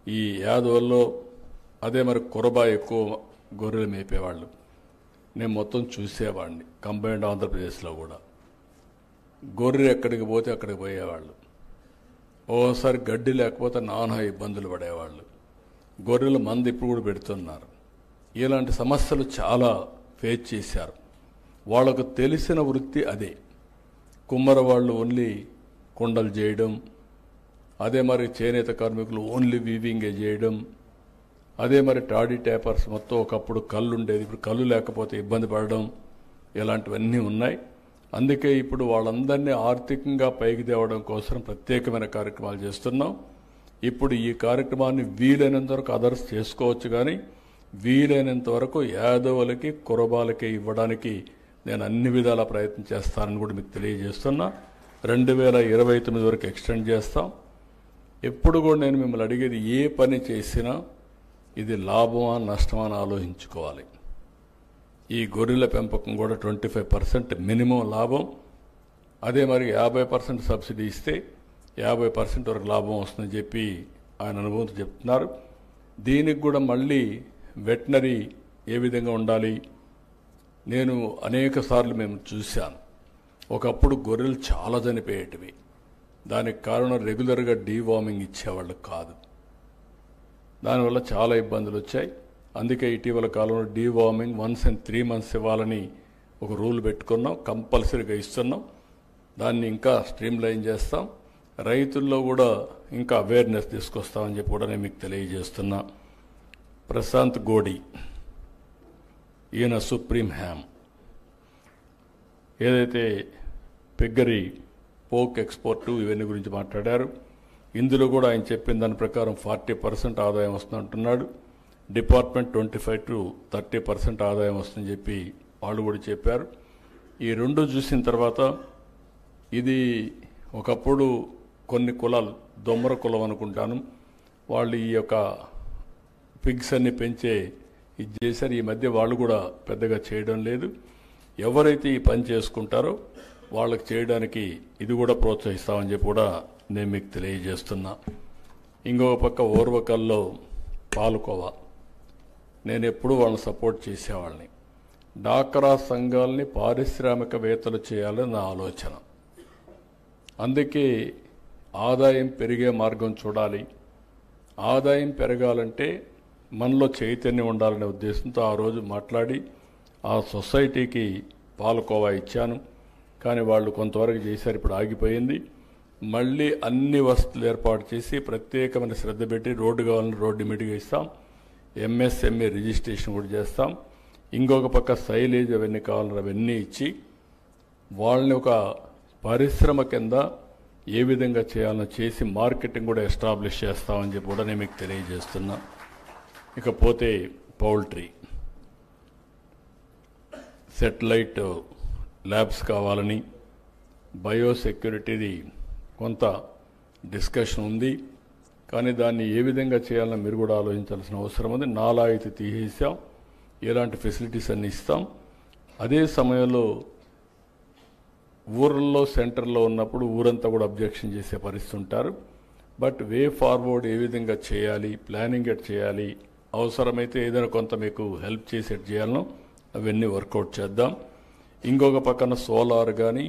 ఈ యాదవుల్లో, అదే మరి కురబా ఎక్కువ గొర్రెలు మేపేవాళ్ళు. నేను మొత్తం చూసేవాడిని, కంబైన్డ్ ఆంధ్రప్రదేశ్లో కూడా గొర్రె ఎక్కడికి పోతే అక్కడికి పోయేవాళ్ళు. ఓసారి గడ్డి లేకపోతే నానా ఇబ్బందులు పడేవాళ్ళు. గొర్రెల మంది ఇప్పుడు కూడా పెడుతున్నారు. ఇలాంటి సమస్యలు చాలా ఫేస్ చేశారు. వాళ్ళకు తెలిసిన వృత్తి అదే. కుమ్మర వాళ్ళు ఓన్లీ కుండలు చేయడం, అదే మరి చేనేత కార్మికులు ఓన్లీ వీవింగే చేయడం, అదే మరి టాడీ ట్యాపర్స్ మొత్తం ఒకప్పుడు కళ్ళు ఉండేది, ఇప్పుడు కళ్ళు లేకపోతే ఇబ్బంది పడడం, ఇలాంటివన్నీ ఉన్నాయి. అందుకే ఇప్పుడు వాళ్ళందరినీ ఆర్థికంగా పైకి తేవడం కోసం ప్రత్యేకమైన కార్యక్రమాలు చేస్తున్నాం. ఇప్పుడు ఈ కార్యక్రమాన్ని వీలైనంత వరకు అదర్స్ చేసుకోవచ్చు, కానీ వీలైనంత వరకు యాదవులకి కురబాలకి ఇవ్వడానికి నేను అన్ని విధాల ప్రయత్నం చేస్తానని కూడా మీకు తెలియజేస్తున్నా. 2029 వరకు ఎక్స్టెండ్ చేస్తాం. ఎప్పుడు కూడా నేను మిమ్మల్ని అడిగేది, ఏ పని చేసినా ఇది లాభమా నష్టమా అని ఆలోచించుకోవాలి. ఈ గొర్రెల పెంపకం కూడా 25% మినిమం లాభం. అదే మరి 50% సబ్సిడీ ఇస్తే 50% వరకు లాభం వస్తుందని చెప్పి ఆయన అనుభవంతో చెప్తున్నారు. దీనికి కూడా మళ్ళీ వెటనరీ ఏ విధంగా ఉండాలి, నేను అనేక సార్లు మేము చూశాను. ఒకప్పుడు గొర్రెలు చాలా చనిపోయేటివి. దానికి కారణం రెగ్యులర్గా డీవార్మింగ్ ఇచ్చేవాళ్ళు కాదు. దానివల్ల చాలా ఇబ్బందులు వచ్చాయి. అందుకే ఇటీవల కాలంలో డీవార్మింగ్ 1 and 3 months ఇవ్వాలని ఒక రూల్ పెట్టుకున్నాం, కంపల్సరీగా ఇస్తున్నాం. దాన్ని ఇంకా స్ట్రీమ్లైన్ చేస్తాం. రైతుల్లో కూడా ఇంకా అవేర్నెస్ తీసుకొస్తామని చెప్పి కూడా నేను మీకు తెలియజేస్తున్నా. ప్రశాంత్ గోడి, ఈయన సుప్రీం హ్యామ్ ఏదైతే పిగ్గరి పోక్ ఎక్స్పోర్టు ఇవన్నీ గురించి మాట్లాడారు. ఇందులో కూడా ఆయన చెప్పిన దాని ప్రకారం 40% ఆదాయం వస్తుందంటున్నాడు. డిపార్ట్మెంట్ 25 to 30% ఆదాయం వస్తుందని చెప్పి వాళ్ళు కూడా చెప్పారు. ఈ రెండు చూసిన తర్వాత ఇది ఒకప్పుడు కొన్ని కులాలు, దొమ్మర కులం అనుకుంటాను, వాళ్ళు ఈ యొక్క పిగ్స్ అన్ని పెంచే ఇది చేశారు. ఈ మధ్య వాళ్ళు కూడా పెద్దగా చేయడం లేదు. ఎవరైతే ఈ పని చేసుకుంటారో వాళ్ళకి చేయడానికి ఇది కూడా ప్రోత్సహిస్తామని చెప్పి కూడా నేను మీకు తెలియజేస్తున్నా. ఇంకొక పక్క ఓర్వకల్లో పాలకోవా, నేను ఎప్పుడూ వాళ్ళని సపోర్ట్ చేసేవాళ్ళని. డాక్రా సంఘాలని పారిశ్రామికవేత్తలు చేయాలని నా ఆలోచన. అందుకే ఆదాయం పెరిగే మార్గం చూడాలి. ఆదాయం పెరగాలంటే మనలో చైతన్యం ఉండాలనే ఉద్దేశంతో ఆ రోజు మాట్లాడి ఆ సొసైటీకి పాలకోవా ఇచ్చాను. కానీ వాళ్ళు కొంతవరకు చేశారు, ఇప్పుడు ఆగిపోయింది. మళ్ళీ అన్ని వసతులు ఏర్పాటు చేసి ప్రత్యేకమైన శ్రద్ధ పెట్టి రోడ్డు కావాలని రోడ్డు ఇమీడియట్గా ఇస్తాం. ఎంఎస్ఎంఈ రిజిస్ట్రేషన్ కూడా చేస్తాం. ఇంకొక పక్క సైలేజ్ అవన్నీ కావాలని అవన్నీ ఇచ్చి వాళ్ళని ఒక పరిశ్రమ కింద ఏ విధంగా చేయాలో చేసి మార్కెటింగ్ కూడా ఎస్టాబ్లిష్ చేస్తామని చెప్పి కూడా నేను మీకు తెలియజేస్తున్నా. ఇకపోతే పౌల్ట్రీ, సెటిలైట్ ల్యాబ్స్ కావాలని, బయోసెక్యూరిటీది కొంత డిస్కషన్ ఉంది. కానీ దాన్ని ఏ విధంగా చేయాలని మీరు కూడా ఆలోచించాల్సిన అవసరం ఉంది. నాలా అయితే తీసేసాం, ఎలాంటి ఫెసిలిటీస్ అన్ని ఇస్తాం. అదే సమయంలో ఊర్లలో సెంటర్లో ఉన్నప్పుడు ఊరంతా కూడా అబ్జెక్షన్ చేసే పరిస్థితి ఉంటారు. బట్ వే ఫార్వర్డ్ ఏ విధంగా చేయాలి, ప్లానింగ్ ఎట్ చేయాలి, అవసరమైతే ఏదైనా కొంత మీకు హెల్ప్ చేసేట్ చేయాలనో అవన్నీ వర్కౌట్ చేద్దాం. ఇంకొక పక్కన సోలార్ కానీ,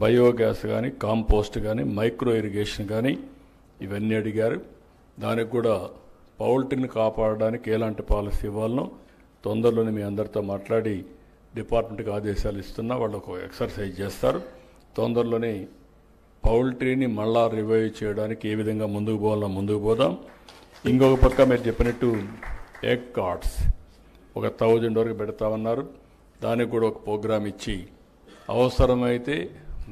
బయోగ్యాస్ కానీ, కాంపోస్ట్ కానీ, మైక్రో ఇరిగేషన్ కానీ ఇవన్నీ అడిగారు. దానికి కూడా పౌల్ట్రీని కాపాడడానికి ఎలాంటి పాలసీ ఇవ్వాలనో తొందరలోనే మీ అందరితో మాట్లాడి డిపార్ట్మెంట్కి ఆదేశాలు ఇస్తున్నా. వాళ్ళు ఒక ఎక్సర్సైజ్ చేస్తారు. తొందరలోనే పౌల్ట్రీని మళ్ళా రివైవ్ చేయడానికి ఏ విధంగా ముందుకు పోవాలో ముందుకు పోదాం. ఇంకొక పక్క మీరు చెప్పినట్టు ఎగ్ కార్డ్స్ ఒక 1000 వరకు పెడతామన్నారు. దానికి కూడా ఒక ప్రోగ్రామ్ ఇచ్చి అవసరమైతే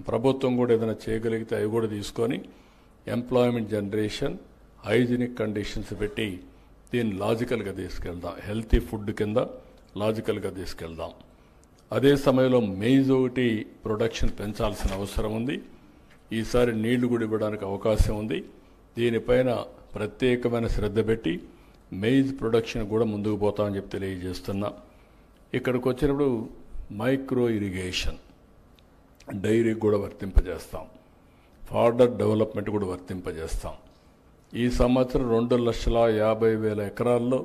ప్రభుత్వం కూడా ఏదైనా చేయగలిగితే అవి కూడా తీసుకొని ఎంప్లాయ్మెంట్ జనరేషన్, హైజీనిక్ కండిషన్స్ పెట్టి దీన్ని లాజికల్గా తీసుకెళ్దాం. హెల్తీ ఫుడ్ కింద లాజికల్గా తీసుకెళ్దాం. అదే సమయంలో మెయిజ్ ఒకటి ప్రొడక్షన్ పెంచాల్సిన అవసరం ఉంది. ఈసారి నీళ్లు కూడా ఇవ్వడానికి అవకాశం ఉంది. దీనిపైన ప్రత్యేకమైన శ్రద్ధ పెట్టి మెయిజ్ ప్రొడక్షన్ కూడా ముందుకు పోతామని చెప్పి తెలియజేస్తున్నా. ఇక్కడికి వచ్చినప్పుడు మైక్రో ఇరిగేషన్, డైరీ కూడా వర్తింపజేస్తాం. ఫార్డర్ డెవలప్మెంట్ కూడా వర్తింపజేస్తాం. ఈ సంవత్సరం 2,50,000 ఎకరాల్లో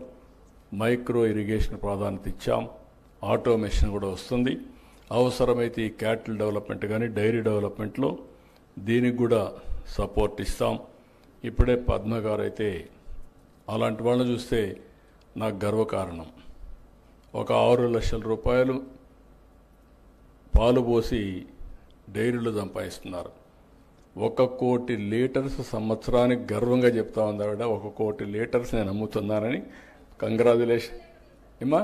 మైక్రో ఇరిగేషన్ ప్రాధాన్యత ఇచ్చాం. ఆటోమేషన్ కూడా వస్తుంది. అవసరమైతే ఈ క్యాటిల్ డెవలప్మెంట్ కానీ డైరీ డెవలప్మెంట్లో దీనికి కూడా సపోర్ట్ ఇస్తాం. ఇప్పుడే పద్మ గారు అయితే అలాంటి వాళ్ళని చూస్తే నాకు గర్వకారణం. ఒక 6 లక్షల రూపాయలు పాలు పోసి డైరీలు సంపాదిస్తున్నారు. 1 కోటి లీటర్స్ సంవత్సరానికి గర్వంగా చెప్తా ఉంది ఆవిడ. 1 కోటి లీటర్స్ నేను అమ్ముతున్నానని. కంగ్రాచులేషన్ ఏమా,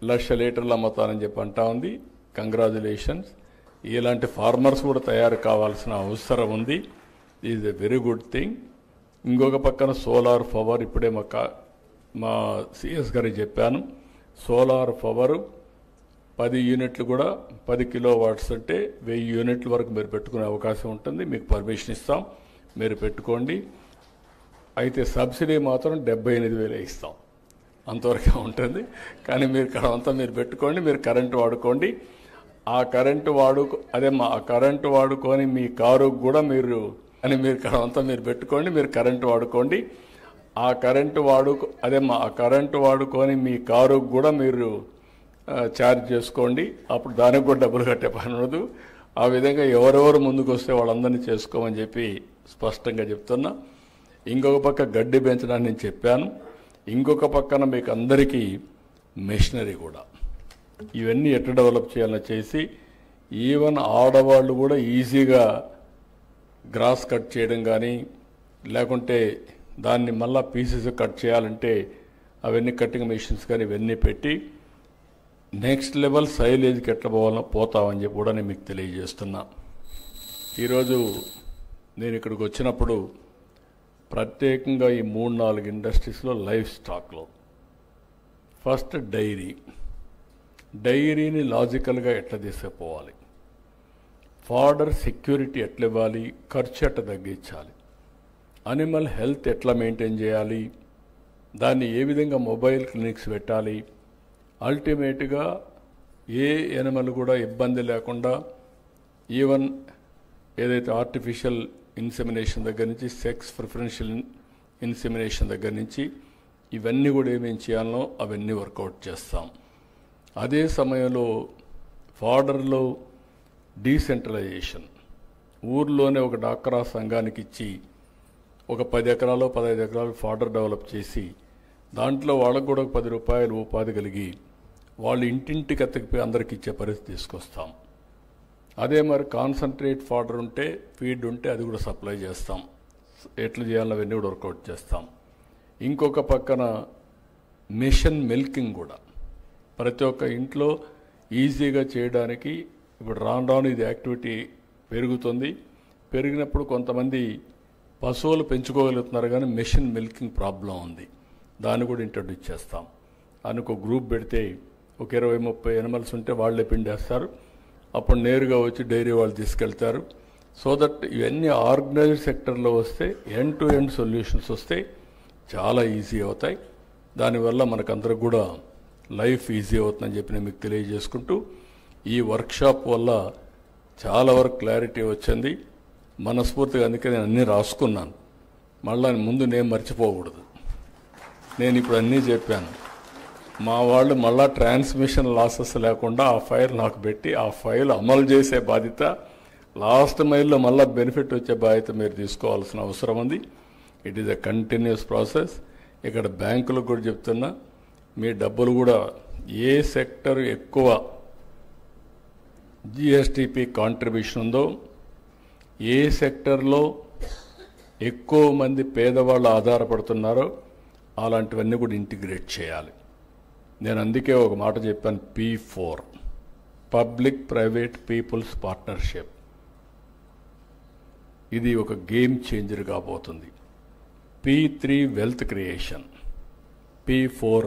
1,00,000 లీటర్లు అమ్ముతానని చెప్పి అంటా ఉంది. కంగ్రాచులేషన్స్. ఇలాంటి ఫార్మర్స్ కూడా తయారు కావాల్సిన అవసరం ఉంది. Is a very good thing. ఇంకొక పక్కన సోలార్ పవర్, ఇప్పుడే మా సిఎస్ గారికి చెప్పాను. సోలార్ పవర్ 10 యూనిట్లు కూడా 10 కిలోవాట్స్ అంటే 1000 యూనిట్ల వరకు మీరు పెట్టుకునే అవకాశం ఉంటుంది. మీకు పర్మిషన్ ఇస్తాం. మీరు పెట్టుకోండి. అయితే సబ్సిడీ మాత్రం 78,000 ఇస్తాం, అంతవరకే ఉంటుంది. కానీ మీరు అంతా మీరు పెట్టుకోండి, మీరు కరెంటు వాడుకోండి. ఆ కరెంటు వాడుకొని మీ కారు కూడా మీరు అంతా మీరు పెట్టుకోండి, మీరు కరెంటు వాడుకోండి. ఆ కరెంటు వాడుకొని మీ కారు కూడా మీరు ఛార్జ్ చేసుకోండి. అప్పుడు దానికి కూడా డబ్బులు కట్టే పని ఉండదు. ఆ విధంగా ఎవరెవరు ముందుకు వస్తే వాళ్ళందరినీ చేసుకోమని చెప్పి స్పష్టంగా చెప్తున్నా. ఇంకొక పక్క గడ్డి పెంచడానికి నేను చెప్పాను. ఇంకొక పక్కన మీకు అందరికీ మెషినరీ కూడా ఇవన్నీ ఎట్లా డెవలప్ చేయాలని చేసి ఈవెన్ ఆడవాళ్ళు కూడా ఈజీగా గ్రాస్ కట్ చేయడం కానీ లేకుంటే దాన్ని మళ్ళా పీసెస్ కట్ చేయాలంటే అవన్నీ కటింగ్ మెషిన్స్ కానీ ఇవన్నీ పెట్టి నెక్స్ట్ లెవెల్ సైలేజ్కి ఎట్లా పోతామని చెప్పి కూడా నేను మీకు తెలియజేస్తున్నా. ఈరోజు నేను ఇక్కడికి వచ్చినప్పుడు ప్రత్యేకంగా ఈ 3-4 ఇండస్ట్రీస్లో లైఫ్ స్టాక్లో ఫస్ట్ డైరీని లాజికల్గా ఎట్లా తీసుకుపోవాలి, ఫాడర్ సెక్యూరిటీ ఎట్లా ఇవ్వాలి, ఖర్చు ఎట్లా తగ్గించాలి, అనిమల్ హెల్త్ ఎట్లా మెయింటైన్ చేయాలి, దాన్ని ఏ విధంగా మొబైల్ క్లినిక్స్ పెట్టాలి, అల్టిమేట్గా ఏ ఎనిమల్ కూడా ఇబ్బంది లేకుండా ఈవెన్ ఏదైతే ఆర్టిఫిషియల్ ఇన్సెమినేషన్ దగ్గర నుంచి సెక్స్ ప్రిఫరెన్షియల్ ఇన్సెమినేషన్ దగ్గర నుంచి ఇవన్నీ కూడా ఏమేమి చేయాలనో అవన్నీ వర్కౌట్ చేస్తాం. అదే సమయంలో ఫాడర్లో డీసెంట్రలైజేషన్, ఊర్లోనే ఒక డాక్రా సంఘానికి ఇచ్చి ఒక 10 ఎకరాలు 15 ఎకరాలు ఫాడర్ డెవలప్ చేసి దాంట్లో వాళ్ళకు కూడా 10 రూపాయలు ఉపాధి కలిగి వాళ్ళు ఇంటింటికి ఎత్తకపోయి అందరికి ఇచ్చే పరిస్థితి తీసుకొస్తాం. అదే మరి కాన్సన్ట్రేట్ ఫాడర్ ఉంటే ఫీడ్ ఉంటే అది కూడా సప్లై చేస్తాం. ఎట్లా చేయాలో అవన్నీ కూడా వర్కౌట్ చేస్తాం. ఇంకొక పక్కన మిషన్ మిల్కింగ్ కూడా ప్రతి ఒక్క ఇంట్లో ఈజీగా చేయడానికి ఇప్పుడు రాను ఇది యాక్టివిటీ పెరుగుతుంది. పెరిగినప్పుడు కొంతమంది పశువులు పెంచుకోగలుగుతున్నారు కానీ మెషిన్ మిల్కింగ్ ప్రాబ్లం ఉంది, దాన్ని కూడా ఇంట్రడ్యూస్ చేస్తాం. అనుకో గ్రూప్ పెడితే ఒక 20-30 ఎనిమల్స్ ఉంటే వాళ్ళే పిండేస్తారు, అప్పుడు నేరుగా వచ్చి డైరీ వాళ్ళు తీసుకెళ్తారు. సో దట్ ఇవన్నీ ఆర్గనైజ్డ్ సెక్టర్లో వస్తే ఎండ్ టు ఎండ్ సొల్యూషన్స్ వస్తే చాలా ఈజీ అవుతాయి. దానివల్ల మనకందరికి కూడా లైఫ్ ఈజీ అవుతుందని చెప్పి నేను మీకు తెలియజేసుకుంటూ ఈ వర్క్షాప్ వల్ల చాలా వరకు క్లారిటీ వచ్చింది. మనస్ఫూర్తిగా అందుకే నేను అన్నీ రాసుకున్నాను, మళ్ళీ ముందు నేను మర్చిపోకూడదు. నేను ఇప్పుడు అన్నీ చెప్పాను. మా వాళ్ళు మళ్ళా ట్రాన్స్మిషన్ లాసెస్ లేకుండా ఆ ఫైల్ నాకు పెట్టి ఆ ఫైల్ అమలు చేసే బాధ్యత, లాస్ట్ మైల్లో మళ్ళీ బెనిఫిట్ వచ్చే బాధ్యత మీరు తీసుకోవాల్సిన అవసరం ఉంది. It is a continuous process. ఇక్కడ బ్యాంకులకు కూడా చెప్తున్నా, మీ డబ్బులు కూడా ఏ సెక్టర్ ఎక్కువ జిఎస్టిపి కాంట్రిబ్యూషన్ ఉందో, ఏ సెక్టర్లో ఎక్కువ మంది పేదవాళ్ళు ఆధారపడుతున్నారో అలాంటివన్నీ కూడా ఇంటిగ్రేట్ చేయాలి. నేను అందుకే ఒక మాట చెప్పాను, P4 public private peoples partnership. ఇది ఒక గేమ్ చేంజర్ కాబోతుంది. P3 wealth creation, P4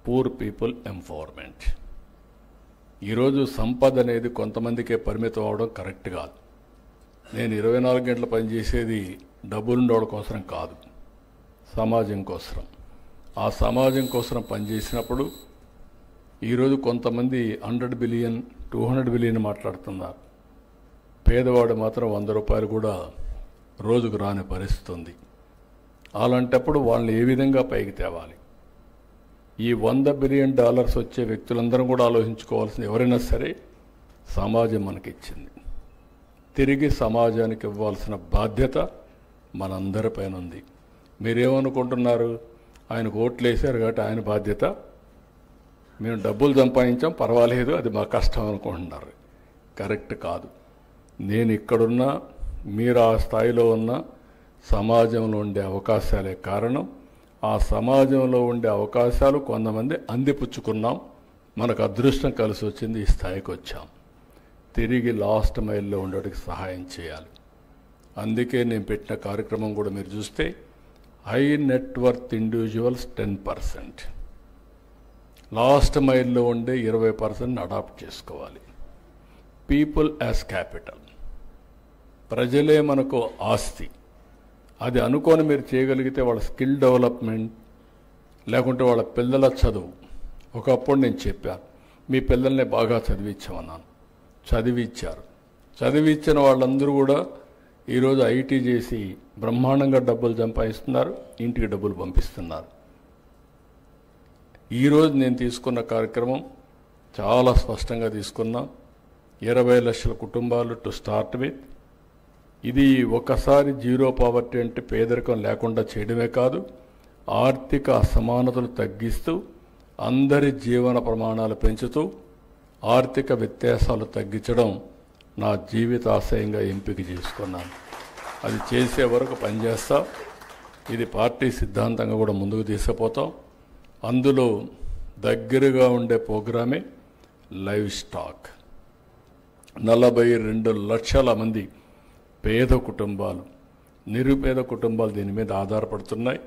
poor people empowerment. ఈరోజు సంపద అనేది కొంతమందికే పరిమితం అవడం కరెక్ట్ కాదు. నేను 24 గంటలు పనిచేసేది డబ్బులుండవడం కోసం కాదు, సమాజం కోసం. ఆ సమాజం కోసం పనిచేసినప్పుడు ఈరోజు కొంతమంది 100 బిలియన్ 200 బిలియన్ మాట్లాడుతున్నారు. పేదవాడు మాత్రం 100 రూపాయలు కూడా రోజుకు రాని పరిస్థితి ఉంది. అలాంటప్పుడు వాళ్ళని ఏ విధంగా పైకి తేవాలి? ఈ $100 బిలియన్ వచ్చే వ్యక్తులందరం కూడా ఆలోచించుకోవాల్సింది, ఎవరైనా సరే సమాజం మనకిచ్చింది, తిరిగి సమాజానికి ఇవ్వాల్సిన బాధ్యత మనందరిపైన ఉంది. మీరేమనుకుంటున్నారు? ఆయనకు ఓట్లు వేశారు కాబట్టి ఆయన బాధ్యత, మేము డబ్బులు సంపాదించాం పర్వాలేదు అది మా కష్టం అనుకుంటున్నారు. కరెక్ట్ కాదు. నేను ఇక్కడున్నా, మీరు ఆ స్థాయిలో ఉన్న సమాజంలో ఉండే అవకాశాలే కారణం. ఆ సమాజంలో ఉండే అవకాశాలు కొంతమంది అందిపుచ్చుకున్నాం, మనకు అదృష్టం కలిసి వచ్చింది, ఈ స్థాయికి వచ్చాం. తిరిగి లాస్ట్ మైల్లో ఉండడానికి సహాయం చేయాలి. అందుకే నేను పెట్టిన కార్యక్రమం కూడా మీరు చూస్తే హై నెట్వర్త్ ఇండివిజువల్స్ 10%, లాస్ట్ మైల్లో ఉండే 20% అడాప్ట్ చేసుకోవాలి. పీపుల్ యాజ్ క్యాపిటల్, ప్రజలే మనకు ఆస్తి. అది అనుకొని మీరు చేయగలిగితే వాళ్ళ స్కిల్ డెవలప్మెంట్, లేకుంటే వాళ్ళ పిల్లల చదువు. ఒకప్పుడు నేను చెప్పాను, మీ పిల్లల్ని బాగా చదివించామన్నాను. చదివించారు. చదివించిన వాళ్ళందరూ కూడా ఈరోజు ఐటీ చేసి బ్రహ్మాండంగా డబ్బులు సంపాదిస్తున్నారు, ఇంటికి డబ్బులు పంపిస్తున్నారు. ఈరోజు నేను తీసుకున్న కార్యక్రమం చాలా స్పష్టంగా తీసుకున్నా. 20 లక్షల కుటుంబాలు టు స్టార్ట్ విత్. ఇది ఒకసారి జీరో పావర్టీ అంటే పేదరికం లేకుండా చేయడమే కాదు, ఆర్థిక అసమానతలు తగ్గిస్తూ అందరి జీవన ప్రమాణాలు పెంచుతూ ఆర్థిక వ్యత్యాసాలు తగ్గించడం నా జీవితాశయంగా ఎంపిక చేసుకున్నాను. అది చేసే వరకు పనిచేస్తా. ఇది పార్టీ సిద్ధాంతంగా కూడా ముందుకు తీసుకుపోతాం. అందులో దగ్గరగా ఉండే ప్రోగ్రామే లైవ్ స్టాక్. 42 లక్షల మంది పేద కుటుంబాలు, నిరుపేద కుటుంబాలు దీని మీద ఆధారపడుతున్నాయి.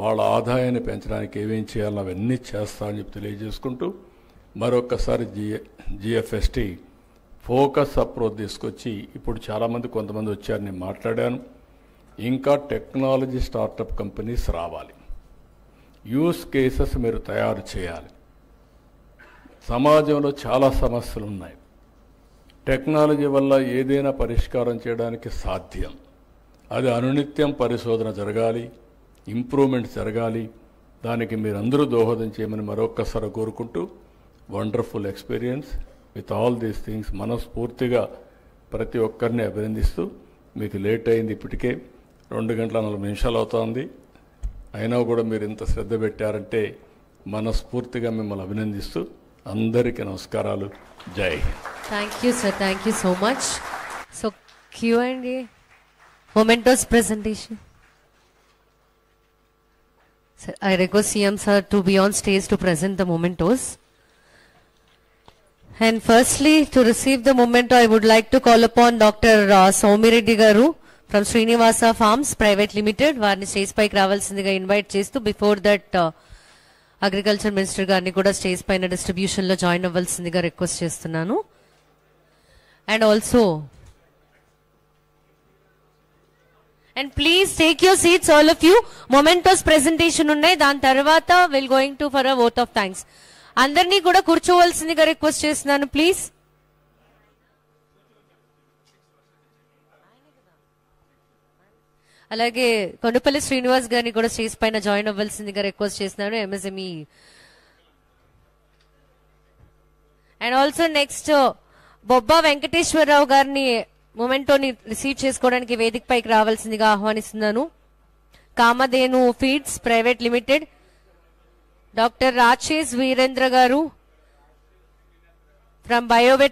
వాళ్ళ ఆదాయాన్ని పెంచడానికి ఏమేం చేయాలో అవన్నీ చేస్తా అని చెప్పి తెలియజేసుకుంటూ మరొకసారి జిఎఫ్ఎస్టీ ఫోకస్ అప్రోచ్ తీసుకొచ్చి, ఇప్పుడు చాలామంది కొంతమంది వచ్చారు, నేను మాట్లాడాను, ఇంకా టెక్నాలజీ స్టార్టప్ కంపెనీస్ రావాలి. యూస్ కేసెస్ మీరు తయారు చేయాలి. సమాజంలో చాలా సమస్యలు ఉన్నాయి. టెక్నాలజీ వల్ల ఏదైనా పరిష్కారం చేయడానికి సాధ్యం. అది అనునిత్యం పరిశోధన జరగాలి, ఇంప్రూవ్మెంట్ జరగాలి. దానికి మీరందరూ దోహదం చేయమని మరొక్కసారి కోరుకుంటూ, wonderful experience with all these things. మనస్ఫూర్తిగా ప్రతి ఒక్కరిని అభినందిస్తూ, మీకు లేట్ అయింది, ఇప్పటికే 2 గంటల 40 నిమిషాలు అవుతోంది, అయినా కూడా మీరు ఇంత శ్రద్ధ పెట్టారంటే మనస్ఫూర్తిగా మిమ్మల్ని అభినందిస్తూ అందరికీ నమస్కారాలు. జై Hind.
Thank you, sir. Thank you so much. So, Q&A, momentous presentation. Sir, I request CM sir to be on stage to present the mementos. And firstly, to receive the memento, I would like to call upon Dr. Somireddy Garu from Srinivasa Farms Private Limited. వారిని stage పైకి రావాల్సిందిగా invite చేస్తూ, before that agriculture minister గారిని కూడా stage పైన distribution లో join అవ్వాల్సిందిగా request చేస్తున్నాను. And also, and please take your seats all of you. Mementos presentation ఉన్నాయి, దాని తర్వాత will going to for a vote of thanks. అందరినీ కూడా కూర్చోవలసిందిగా రిక్వెస్ట్ చేస్తున్నాను ప్లీజ్. అలాగే కొండపల్లి శ్రీనివాస్ గారిని కూడా స్టేజ్ పైన జాయిన్ అవ్వాల్సిందిగా రిక్వెస్ట్ చేస్తున్నాను, MSME. And also next Bobba Venkateswararao గారిని మొమెంటోని రిసీవ్ చేసుకోవడానికి వేదిక పైకి రావాల్సిందిగా ఆహ్వానిస్తున్నాను. Kamadhenu feeds private limited, doctor Rachesh Virendra గారు ఫ్రమ్ బయోవెట్